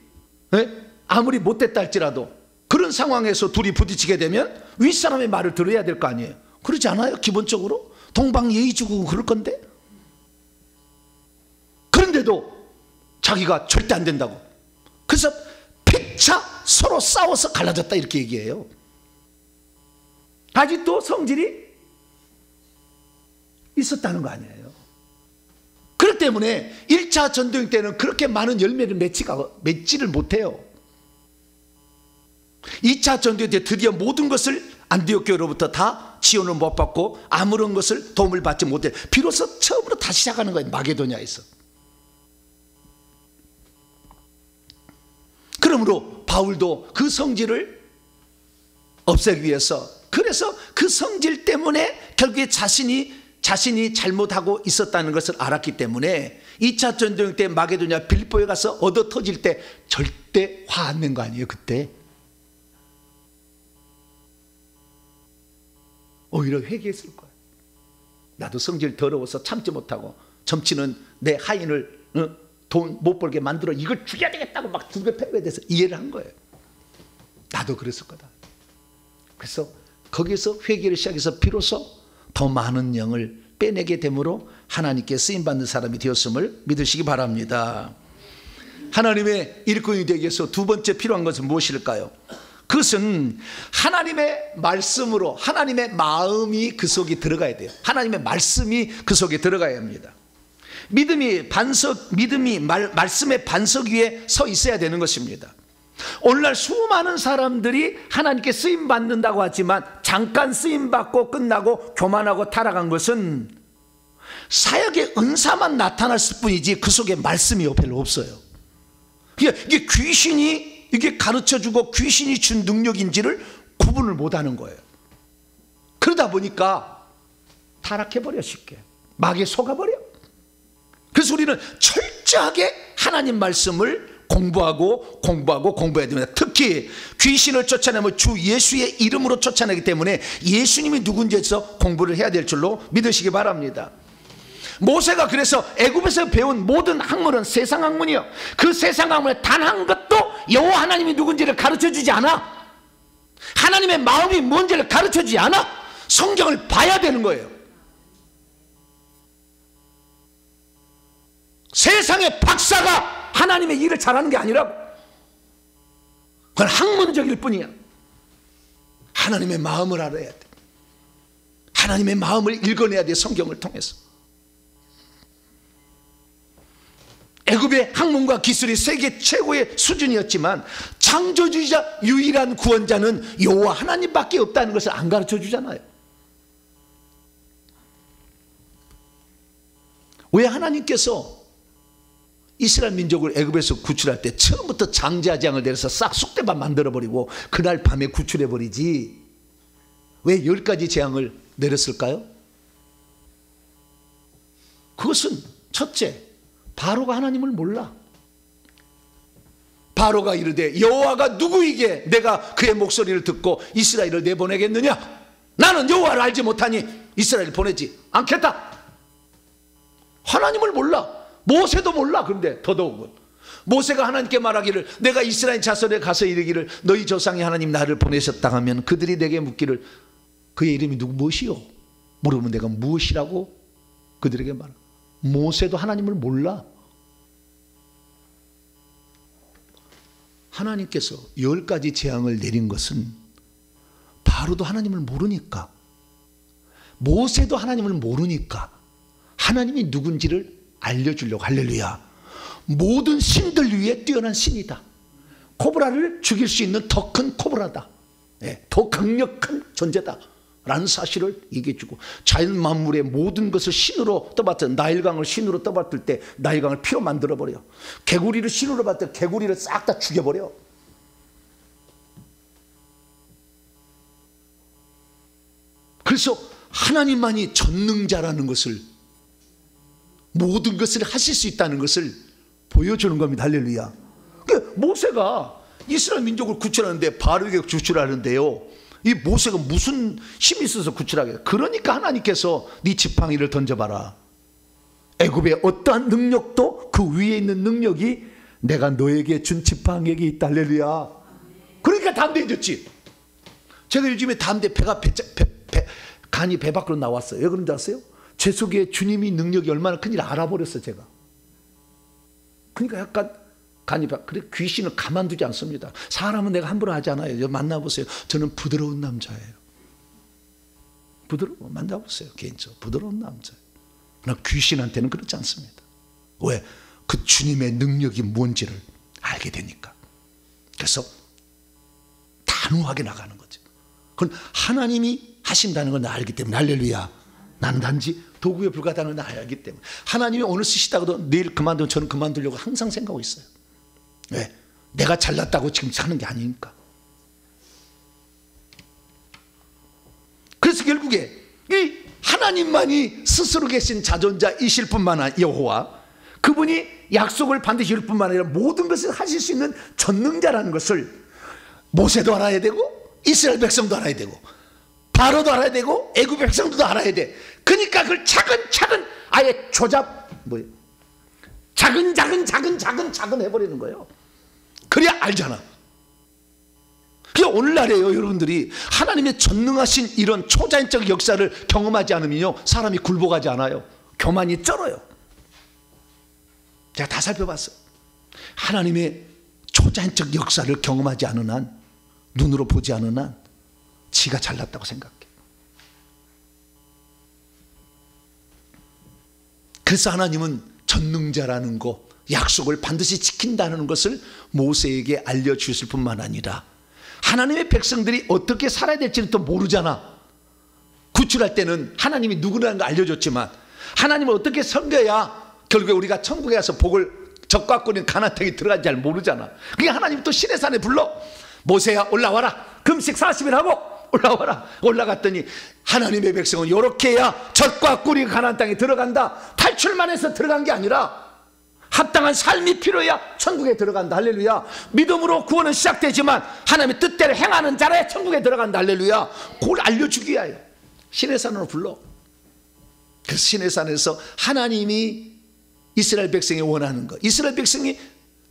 아무리 못됐다 할지라도 그런 상황에서 둘이 부딪히게 되면 윗사람의 말을 들어야 될 거 아니에요. 그러지 않아요? 기본적으로 동방예의지고 그럴 건데. 그런데도 자기가 절대 안 된다고. 그래서 피차 서로 싸워서 갈라졌다 이렇게 얘기해요. 아직도 성질이 있었다는 거 아니에요. 그렇기 때문에 1차 전도행 때는 그렇게 많은 열매를 맺지를 못해요. 2차 전도행 때 드디어 모든 것을 안디옥 교회로부터 다 지원을 못 받고 아무런 것을 도움을 받지 못해 비로소 처음으로 다시 시작하는 거예요. 마게도냐에서. 그러므로 바울도 그 성질을 없애기 위해서, 그래서 그 성질 때문에 결국에 자신이 잘못하고 있었다는 것을 알았기 때문에 2차 전도행 때 마게도냐 빌립보에 가서 얻어 터질 때 절대 화 안 낸 거 아니에요. 그때 오히려 회개했을 거예요. 나도 성질 더러워서 참지 못하고 점치는 내 하인을 돈 못 벌게 만들어 이걸 죽여야 되겠다고 막 두개 패배에 대해서 이해를 한 거예요. 나도 그랬을 거다. 그래서 거기서 회개를 시작해서 비로소 더 많은 영을 빼내게 되므로 하나님께 쓰임받는 사람이 되었음을 믿으시기 바랍니다. 하나님의 일꾼이 되기 위해서 두 번째 필요한 것은 무엇일까요? 그것은 하나님의 말씀으로 하나님의 마음이 그 속에 들어가야 돼요. 하나님의 말씀이 그 속에 들어가야 합니다. 믿음이 말씀의 반석 위에 서 있어야 되는 것입니다. 오늘날 수많은 사람들이 하나님께 쓰임 받는다고 하지만 잠깐 쓰임 받고 끝나고 교만하고 타락한 것은 사역의 은사만 나타났을 뿐이지 그 속에 말씀이 별로 없어요. 이게 귀신이 이게 가르쳐주고 귀신이 준 능력인지를 구분을 못하는 거예요. 그러다 보니까 타락해버려. 쉽게 막에 속아버려. 그래서 우리는 철저하게 하나님 말씀을 공부해야 됩니다. 특히 귀신을 쫓아내면 주 예수의 이름으로 쫓아내기 때문에 예수님이 누군지에서 공부를 해야 될 줄로 믿으시기 바랍니다. 모세가 그래서 애굽에서 배운 모든 학문은 세상 학문이요, 그 세상 학문에 단 한 것도 여호와 하나님이 누군지를 가르쳐주지 않아. 하나님의 마음이 뭔지를 가르쳐주지 않아. 성경을 봐야 되는 거예요. 세상의 박사가 하나님의 일을 잘하는 게 아니라고. 그건 학문적일 뿐이야. 하나님의 마음을 알아야 돼. 하나님의 마음을 읽어내야 돼. 성경을 통해서. 애굽의 학문과 기술이 세계 최고의 수준이었지만 창조주이자 유일한 구원자는 여호와 하나님밖에 없다는 것을 안 가르쳐 주잖아요. 왜 하나님께서 이스라엘 민족을 애굽에서 구출할 때 처음부터 장자재앙을 내려서 싹 쑥대밭 만들어버리고 그날 밤에 구출해버리지 왜 10가지 재앙을 내렸을까요? 그것은 첫째, 바로가 하나님을 몰라. 바로가 이르되 여호와가 누구이게 내가 그의 목소리를 듣고 이스라엘을 내보내겠느냐? 나는 여호와를 알지 못하니 이스라엘을 보내지 않겠다. 하나님을 몰라. 모세도 몰라. 그런데 더더욱은 모세가 하나님께 말하기를 내가 이스라엘 자손에 가서 이르기를 너희 조상의 하나님 나를 보내셨다 하면 그들이 내게 묻기를 그의 이름이 무엇이요? 물으면 내가 무엇이라고 그들에게 말하. 모세도 하나님을 몰라. 하나님께서 10가지 재앙을 내린 것은 바로도 하나님을 모르니까, 모세도 하나님을 모르니까 하나님이 누군지를 알려주려고. 할렐루야. 모든 신들 위에 뛰어난 신이다. 코브라를 죽일 수 있는 더 큰 코브라다. 더 강력한 존재다 라는 사실을 얘기해주고, 자연 만물의 모든 것을 신으로 떠받들, 나일강을 신으로 떠받들 때 나일강을 피로 만들어버려. 개구리를 신으로 받들 때 개구리를 싹 다 죽여버려. 그래서 하나님만이 전능자라는 것을, 모든 것을 하실 수 있다는 것을 보여주는 겁니다. 할렐루야. 그러니까 모세가 이스라엘 민족을 구출하는데, 바로에게 구출하는데요, 이 모세가 무슨 힘이 있어서 구출하게? 그러니까 하나님께서 네 지팡이를 던져봐라. 애굽의 어떠한 능력도 그 위에 있는 능력이 내가 너에게 준 지팡이에게 있다. 할렐루야. 그러니까 담대해졌지. 제가 요즘에 간이 배 밖으로 나왔어요. 왜 그런지 아세요? 제 속에 주님이 능력이 얼마나 큰지 알아버렸어요. 제가. 그러니까 약간 간이 그래, 귀신을 가만두지 않습니다. 사람은 내가 함부로 하지 않아요. 만나보세요. 저는 부드러운 남자예요. 부드러워. 만나보세요. 개인적으로 부드러운 남자예요. 그러나 귀신한테는 그렇지 않습니다. 왜? 그 주님의 능력이 뭔지를 알게 되니까. 그래서 단호하게 나가는 거죠. 그건 하나님이 하신다는 걸 알기 때문에. 할렐루야. 나는 단지 도구에 불과하다는 걸 알기 때문에. 하나님이 오늘 쓰시다가도 내일 그만두면 저는 그만두려고 항상 생각하고 있어요. 왜? 내가 잘났다고 지금 사는 게 아니니까. 그래서 결국에 이 하나님만이 스스로 계신 자존자이실 뿐만 아니라 여호와, 그분이 약속을 반드시 이룰 뿐만 아니라 모든 것을 하실 수 있는 전능자라는 것을 모세도 알아야 되고, 이스라엘 백성도 알아야 되고, 바로도 알아야 되고, 애굽 백성도 알아야 돼. 그러니까 그걸 차근차근 아예 차근 해버리는 거예요. 그래야 알잖아. 그러니까 오늘날에요, 여러분들이 하나님의 전능하신 이런 초자연적 역사를 경험하지 않으면요, 사람이 굴복하지 않아요. 교만이 쩔어요. 제가 다 살펴봤어요. 하나님의 초자연적 역사를 경험하지 않은 한, 눈으로 보지 않은 한 지가 잘났다고 생각해. 그래서 하나님은 전능자라는 거, 약속을 반드시 지킨다는 것을 모세에게 알려주실 뿐만 아니라 하나님의 백성들이 어떻게 살아야 될지는 또 모르잖아. 구출할 때는 하나님이 누구라는 걸 알려줬지만 하나님을 어떻게 섬겨야 결국에 우리가 천국에 가서 복을 적과꾸린 가나안 땅에 들어간지 잘 모르잖아. 그게 하나님 또 시내산에 불러. 모세야 올라와라. 금식 40일 하고 올라와라. 올라갔더니 하나님의 백성은 이렇게 해야 젖과 꿀이 가나안 땅에 들어간다. 탈출만 해서 들어간 게 아니라 합당한 삶이 필요해야 천국에 들어간다. 할렐루야. 믿음으로 구원은 시작되지만 하나님의 뜻대로 행하는 자라야 천국에 들어간다. 할렐루야. 그걸 알려주기 위하여 시내산으로 불러. 그래서 시내산에서 하나님이 이스라엘 백성이 원하는 것, 이스라엘 백성이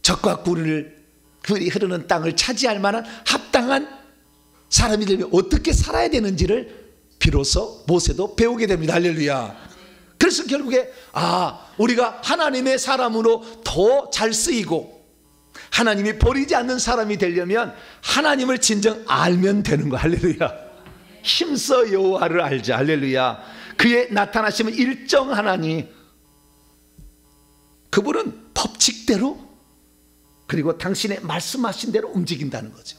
젖과 꿀이 흐르는 땅을 차지할 만한 합당한 사람이 되면 어떻게 살아야 되는지를 비로소 모세도 배우게 됩니다. 할렐루야. 그래서 결국에 우리가 하나님의 사람으로 더 잘 쓰이고 하나님이 버리지 않는 사람이 되려면 하나님을 진정 알면 되는 거. 할렐루야. 힘써 여호와를 알자. 할렐루야. 그의 나타나심은 일정하나니 그분은 법칙대로 그리고 당신의 말씀하신 대로 움직인다는 거죠.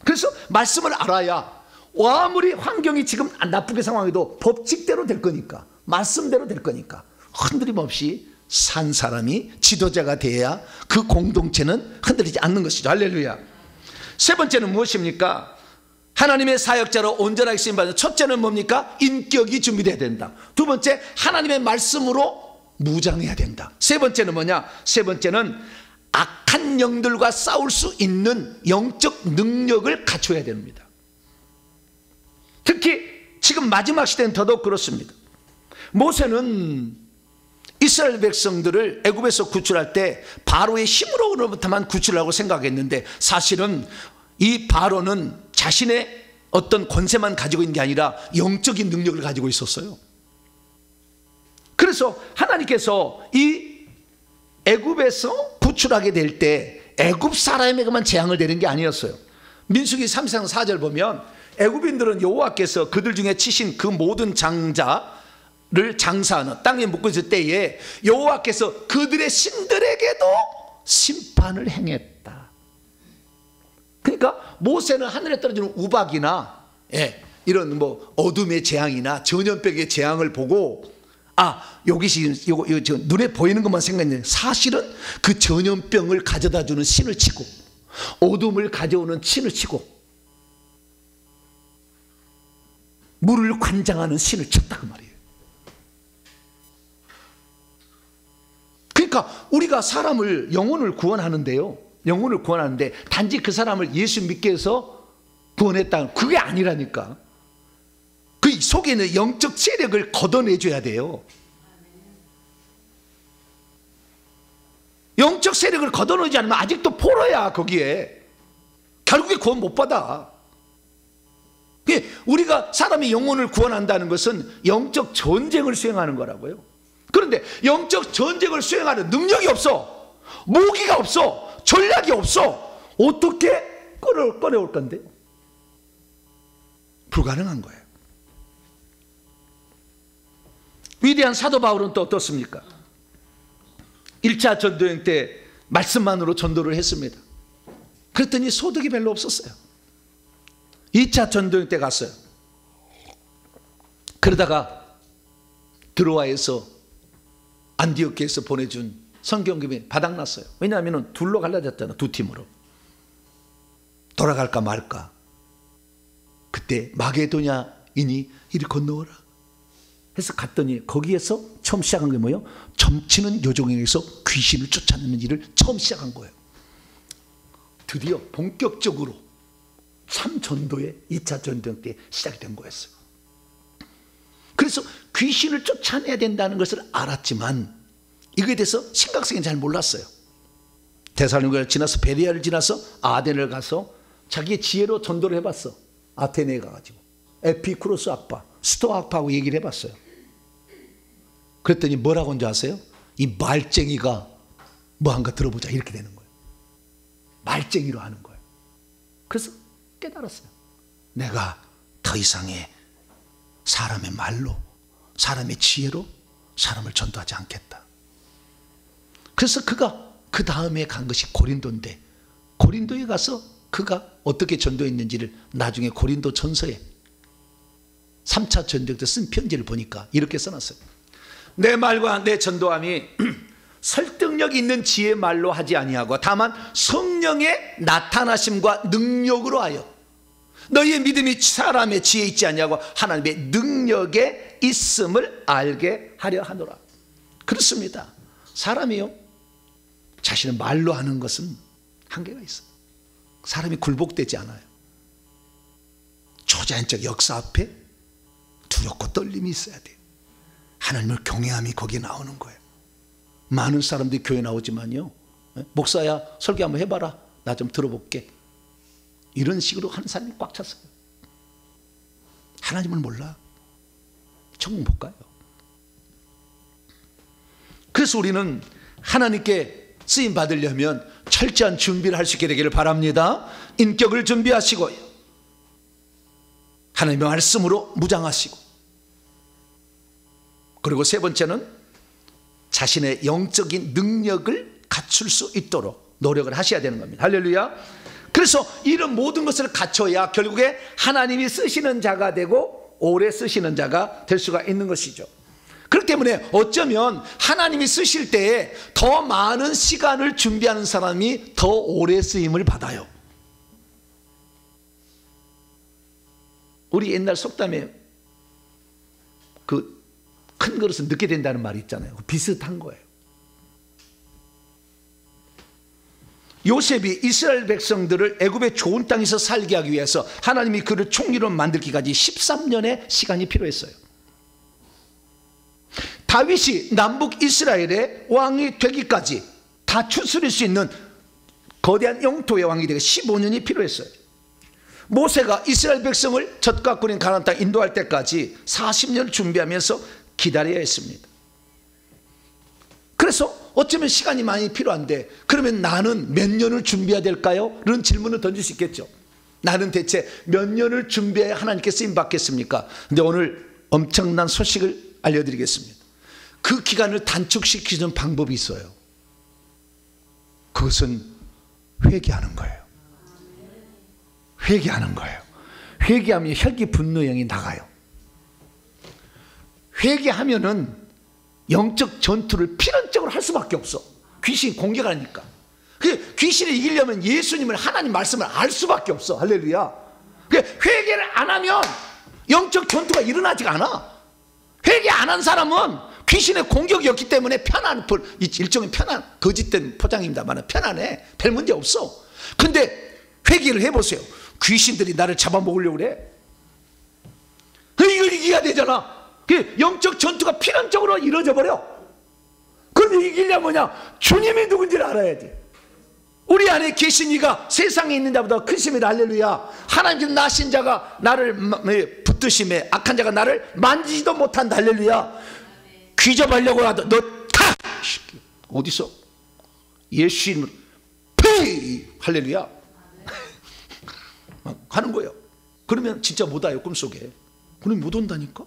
그래서 말씀을 알아야 아무리 환경이 지금 나쁘게 상황해도 법칙대로 될 거니까, 말씀대로 될 거니까 흔들림 없이 산 사람이 지도자가 돼야 그 공동체는 흔들리지 않는 것이죠. 할렐루야. 세 번째는 무엇입니까? 하나님의 사역자로 온전하게 쓰임받는, 첫째는 뭡니까? 인격이 준비돼야 된다. 두 번째, 하나님의 말씀으로 무장해야 된다. 세 번째는 뭐냐? 세 번째는 악한 영들과 싸울 수 있는 영적 능력을 갖춰야 됩니다. 특히 지금 마지막 시대는 더더욱 그렇습니다. 모세는 이스라엘 백성들을 애굽에서 구출할 때 바로의 힘으로부터만 구출하고 생각했는데, 사실은 이 바로는 자신의 어떤 권세만 가지고 있는 게 아니라 영적인 능력을 가지고 있었어요. 그래서 하나님께서 이 애굽에서 구출하게 될 때 애굽 사람에게만 재앙을 내는 게 아니었어요. 민수기 3장 4절 보면 애굽인들은 여호와께서 그들 중에 치신 그 모든 장자를 장사하는 땅에 묶어 있을 때에 여호와께서 그들의 신들에게도 심판을 행했다. 그러니까 모세는 하늘에 떨어지는 우박이나 이런 뭐 어둠의 재앙이나 전염병의 재앙을 보고 여기 이거 눈에 보이는 것만 생각했는데, 사실은 그 전염병을 가져다 주는 신을 치고 어둠을 가져오는 신을 치고 물을 관장하는 신을 쳤다 그 말이에요. 그러니까 우리가 사람을 영혼을 구원하는데요, 영혼을 구원하는데 단지 그 사람을 예수 믿게 해서 구원했다, 그게 아니라니까. 그 속에 있는 영적 세력을 걷어내줘야 돼요. 영적 세력을 걷어내지 않으면 아직도 포로야. 거기에 결국에 구원 못 받아. 우리가 사람의 영혼을 구원한다는 것은 영적 전쟁을 수행하는 거라고요. 그런데 영적 전쟁을 수행하는 능력이 없어, 무기가 없어, 전략이 없어. 어떻게 꺼내올 건데? 불가능한 거예요. 위대한 사도 바울은 또 어떻습니까? 1차 전도여행 때 말씀만으로 전도를 했습니다. 그랬더니 소득이 별로 없었어요. 2차 전도여행 때 갔어요. 그러다가 드로아에서 안디오키에서 보내준 성경금이 바닥났어요. 왜냐하면 둘로 갈라졌잖아, 두 팀으로. 돌아갈까 말까. 그때 마게도냐인이 이리 건너오라 해서 갔더니 거기에서 처음 시작한 게 뭐예요? 점치는 요정에게서 귀신을 쫓아내는 일을 처음 시작한 거예요. 드디어 본격적으로 참전도의 2차 전도행 때 시작이 된 거였어요. 그래서 귀신을 쫓아내야 된다는 것을 알았지만 이거에 대해서 심각성은 잘 몰랐어요. 데살로니가를 지나서 베레아를 지나서 아덴을 가서 자기의 지혜로 전도를 해봤어. 아테네에 가가지고 에피쿠로스 아빠, 스토아 아빠하고 얘기를 해봤어요. 그랬더니 뭐라고 한지 아세요? 이 말쟁이가 뭐 한가 들어보자 이렇게 되는 거예요. 말쟁이로 하는 거예요. 그래서 깨달았어요. 내가 더 이상의 사람의 말로, 사람의 지혜로 사람을 전도하지 않겠다. 그래서 그가 그 다음에 간 것이 고린도인데, 고린도에 가서 그가 어떻게 전도했는지를 나중에 고린도 전서에 3차 전도 때 쓴 편지를 보니까 이렇게 써놨어요. 내 말과 내 전도함이 설득력 있는 지혜의 말로 하지 아니하고 다만 성령의 나타나심과 능력으로 하여 너희의 믿음이 사람의 지혜에 있지 아니하고 하나님의 능력에 있음을 알게 하려 하노라. 그렇습니다. 사람이요, 자신의 말로 하는 것은 한계가 있어요. 사람이 굴복되지 않아요. 초자연적 역사 앞에 두렵고 떨림이 있어야 돼요. 하나님을 경외함이 거기에 나오는 거예요. 많은 사람들이 교회 나오지만요, 목사야 설교 한번 해봐라, 나 좀 들어볼게, 이런 식으로 하는 사람이 꽉 찼어요. 하나님을 몰라. 천국 못 가요. 그래서 우리는 하나님께 쓰임 받으려면 철저한 준비를 할 수 있게 되기를 바랍니다. 인격을 준비하시고요, 하나님의 말씀으로 무장하시고, 그리고 세 번째는 자신의 영적인 능력을 갖출 수 있도록 노력을 하셔야 되는 겁니다. 할렐루야. 그래서 이런 모든 것을 갖춰야 결국에 하나님이 쓰시는 자가 되고 오래 쓰시는 자가 될 수가 있는 것이죠. 그렇기 때문에 어쩌면 하나님이 쓰실 때에 더 많은 시간을 준비하는 사람이 더 오래 쓰임을 받아요. 우리 옛날 속담에 그 큰 그릇은 늦게 된다는 말이 있잖아요. 비슷한 거예요. 요셉이 이스라엘 백성들을 애굽의 좋은 땅에서 살게 하기 위해서 하나님이 그를 총리로 만들기까지 13년의 시간이 필요했어요. 다윗이 남북 이스라엘의 왕이 되기까지 다 추스릴 수 있는 거대한 영토의 왕이 되기 15년이 필요했어요. 모세가 이스라엘 백성을 젖과 꿀인 가나안 땅 인도할 때까지 40년을 준비하면서 기다려야 했습니다. 그래서 어쩌면 시간이 많이 필요한데 그러면 나는 몇 년을 준비해야 될까요? 이런 질문을 던질 수 있겠죠. 나는 대체 몇 년을 준비해야 하나님께 쓰임 받겠습니까? 근데 오늘 엄청난 소식을 알려드리겠습니다. 그 기간을 단축시키는 방법이 있어요. 그것은 회개하는 거예요. 회개하는 거예요. 회개하면 혈기 분노형이 나가요. 회개하면은 영적 전투를 필연적으로 할 수밖에 없어. 귀신이 공격하니까. 귀신을 이기려면 예수님을, 하나님 말씀을 알 수밖에 없어. 할렐루야. 회개를 안 하면 영적 전투가 일어나지가 않아. 회개 안 한 사람은 귀신의 공격이 없기 때문에 편안, 일종의 편안, 거짓된 포장입니다만 편안해. 별 문제 없어. 근데 회개를 해보세요. 귀신들이 나를 잡아먹으려고 그래. 이걸 이겨야 되잖아. 영적 전투가 필연적으로 이루어져 버려. 그런데 이기려면 뭐냐? 주님이 누군지를 알아야 돼. 우리 안에 계신 이가 세상에 있는 자보다 크심이라. 할렐루야. 하나님께서 나신 자가 나를 붙드심에 악한 자가 나를 만지지도 못한다. 할렐루야. 귀접하려고 하도 너 타! 어디서? 예수 이름으로 페이! 할렐루야. 하는 거예요. 그러면 진짜 못 와요. 꿈속에. 그러면 못 온다니까.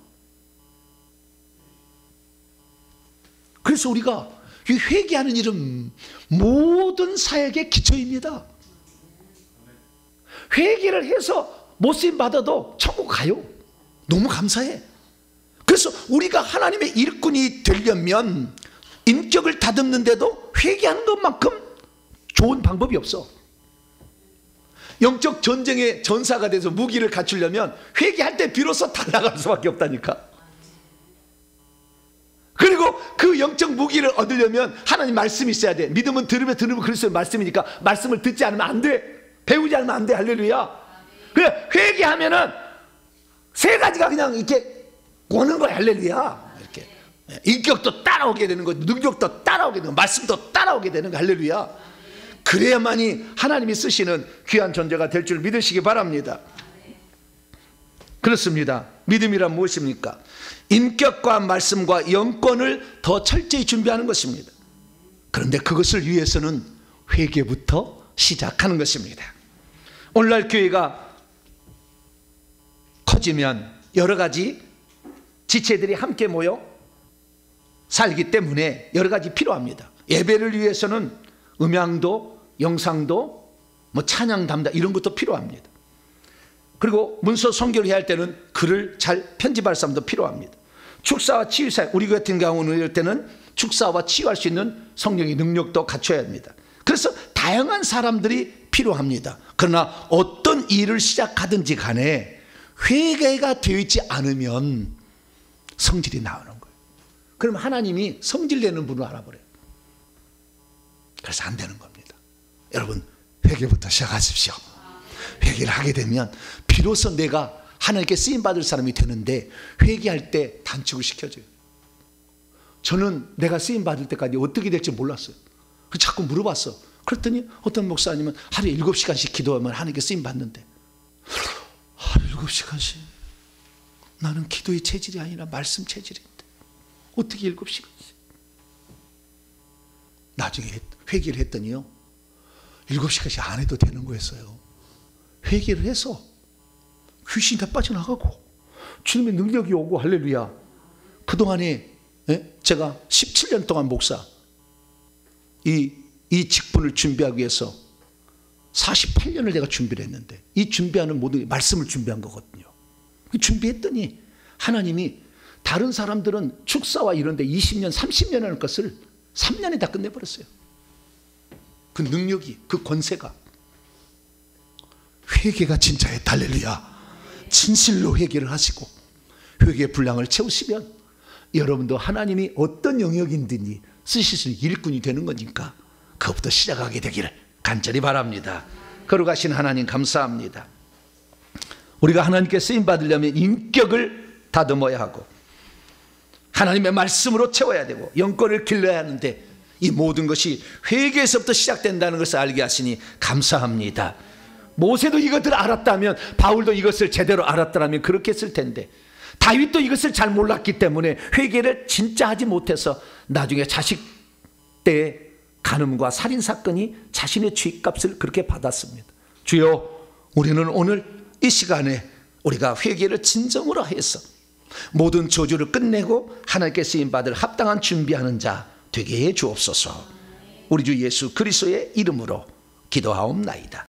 그래서 우리가 이 회개하는 일은 모든 사역의 기초입니다. 회개를 해서 못 쓰임 받아도 천국 가요. 너무 감사해. 그래서 우리가 하나님의 일꾼이 되려면 인격을 다듬는데도 회개하는 것만큼 좋은 방법이 없어. 영적 전쟁의 전사가 돼서 무기를 갖추려면 회개할 때 비로소 달라갈 수밖에 없다니까. 그리고 그 영적 무기를 얻으려면 하나님 말씀이 있어야 돼. 믿음은 들으면 그리스도의 말씀이니까 말씀을 듣지 않으면 안 돼. 배우지 않으면 안 돼. 할렐루야. 그래, 회개하면은 세 가지가 그냥 이렇게 오는 거야. 할렐루야. 이렇게 인격도 따라오게 되는 거, 능력도 따라오게 되는 거, 말씀도 따라오게 되는 거. 할렐루야. 그래야만이 하나님이 쓰시는 귀한 존재가 될 줄 믿으시기 바랍니다. 그렇습니다. 믿음이란 무엇입니까? 인격과 말씀과 영권을 더 철저히 준비하는 것입니다. 그런데 그것을 위해서는 회개부터 시작하는 것입니다. 오늘날 교회가 커지면 여러 가지 지체들이 함께 모여 살기 때문에 여러 가지 필요합니다. 예배를 위해서는 음향도, 영상도, 찬양 담당 이런 것도 필요합니다. 그리고 문서 선교를 해야 할 때는 글을 잘 편집할 사람도 필요합니다. 축사와 치유사, 우리 같은 경우는 이럴 때는 축사와 치유할 수 있는 성령의 능력도 갖춰야 합니다. 그래서 다양한 사람들이 필요합니다. 그러나 어떤 일을 시작하든지 간에 회개가 되어 있지 않으면 성질이 나오는 거예요. 그럼 하나님이 성질내는 분을 알아버려요. 그래서 안 되는 겁니다. 여러분, 회개부터 시작하십시오. 회개를 하게 되면 비로소 내가 하나님께 쓰임받을 사람이 되는데 회개할 때 단축을 시켜줘요. 저는 내가 쓰임받을 때까지 어떻게 될지 몰랐어요. 그래서 자꾸 물어봤어. 그랬더니 어떤 목사님은 하루에 7시간씩 기도하면 하나님께 쓰임받는데, 하루에 7시간씩? 나는 기도의 체질이 아니라 말씀 체질인데 어떻게 7시간씩? 나중에 회개를 했더니요, 7시간씩 안 해도 되는 거였어요. 회개를 해서 귀신이 다 빠져나가고 주님의 능력이 오고. 할렐루야. 그동안에 제가 17년 동안 목사 이 직분을 준비하기 위해서 48년을 내가 준비를 했는데 이 준비하는 모든 말씀을 준비한 거거든요. 준비했더니 하나님이 다른 사람들은 축사와 이런 데 20년 30년 하는 것을 3년에 다 끝내버렸어요. 그 능력이, 그 권세가. 회개가 진짜의 할렐루야. 진실로 회개를 하시고 회개의 분량을 채우시면 여러분도 하나님이 어떤 영역인든지 쓰실 수 있는 일꾼이 되는 거니까 그것부터 시작하게 되기를 간절히 바랍니다. 거룩하신 하나님 감사합니다. 우리가 하나님께 쓰임 받으려면 인격을 다듬어야 하고 하나님의 말씀으로 채워야 되고 영권을 길러야 하는데 이 모든 것이 회개에서부터 시작된다는 것을 알게 하시니 감사합니다. 모세도 이것들을 알았다면, 바울도 이것을 제대로 알았더라면 그렇게 했을 텐데, 다윗도 이것을 잘 몰랐기 때문에 회개를 진짜 하지 못해서 나중에 자식 때의 간음과 살인사건이 자신의 죄값을 그렇게 받았습니다. 주여, 우리는 오늘 이 시간에 우리가 회개를 진정으로 해서 모든 저주를 끝내고 하나님께 쓰임받을 합당한 준비하는 자 되게 해 주옵소서. 우리 주 예수 그리스도의 이름으로 기도하옵나이다.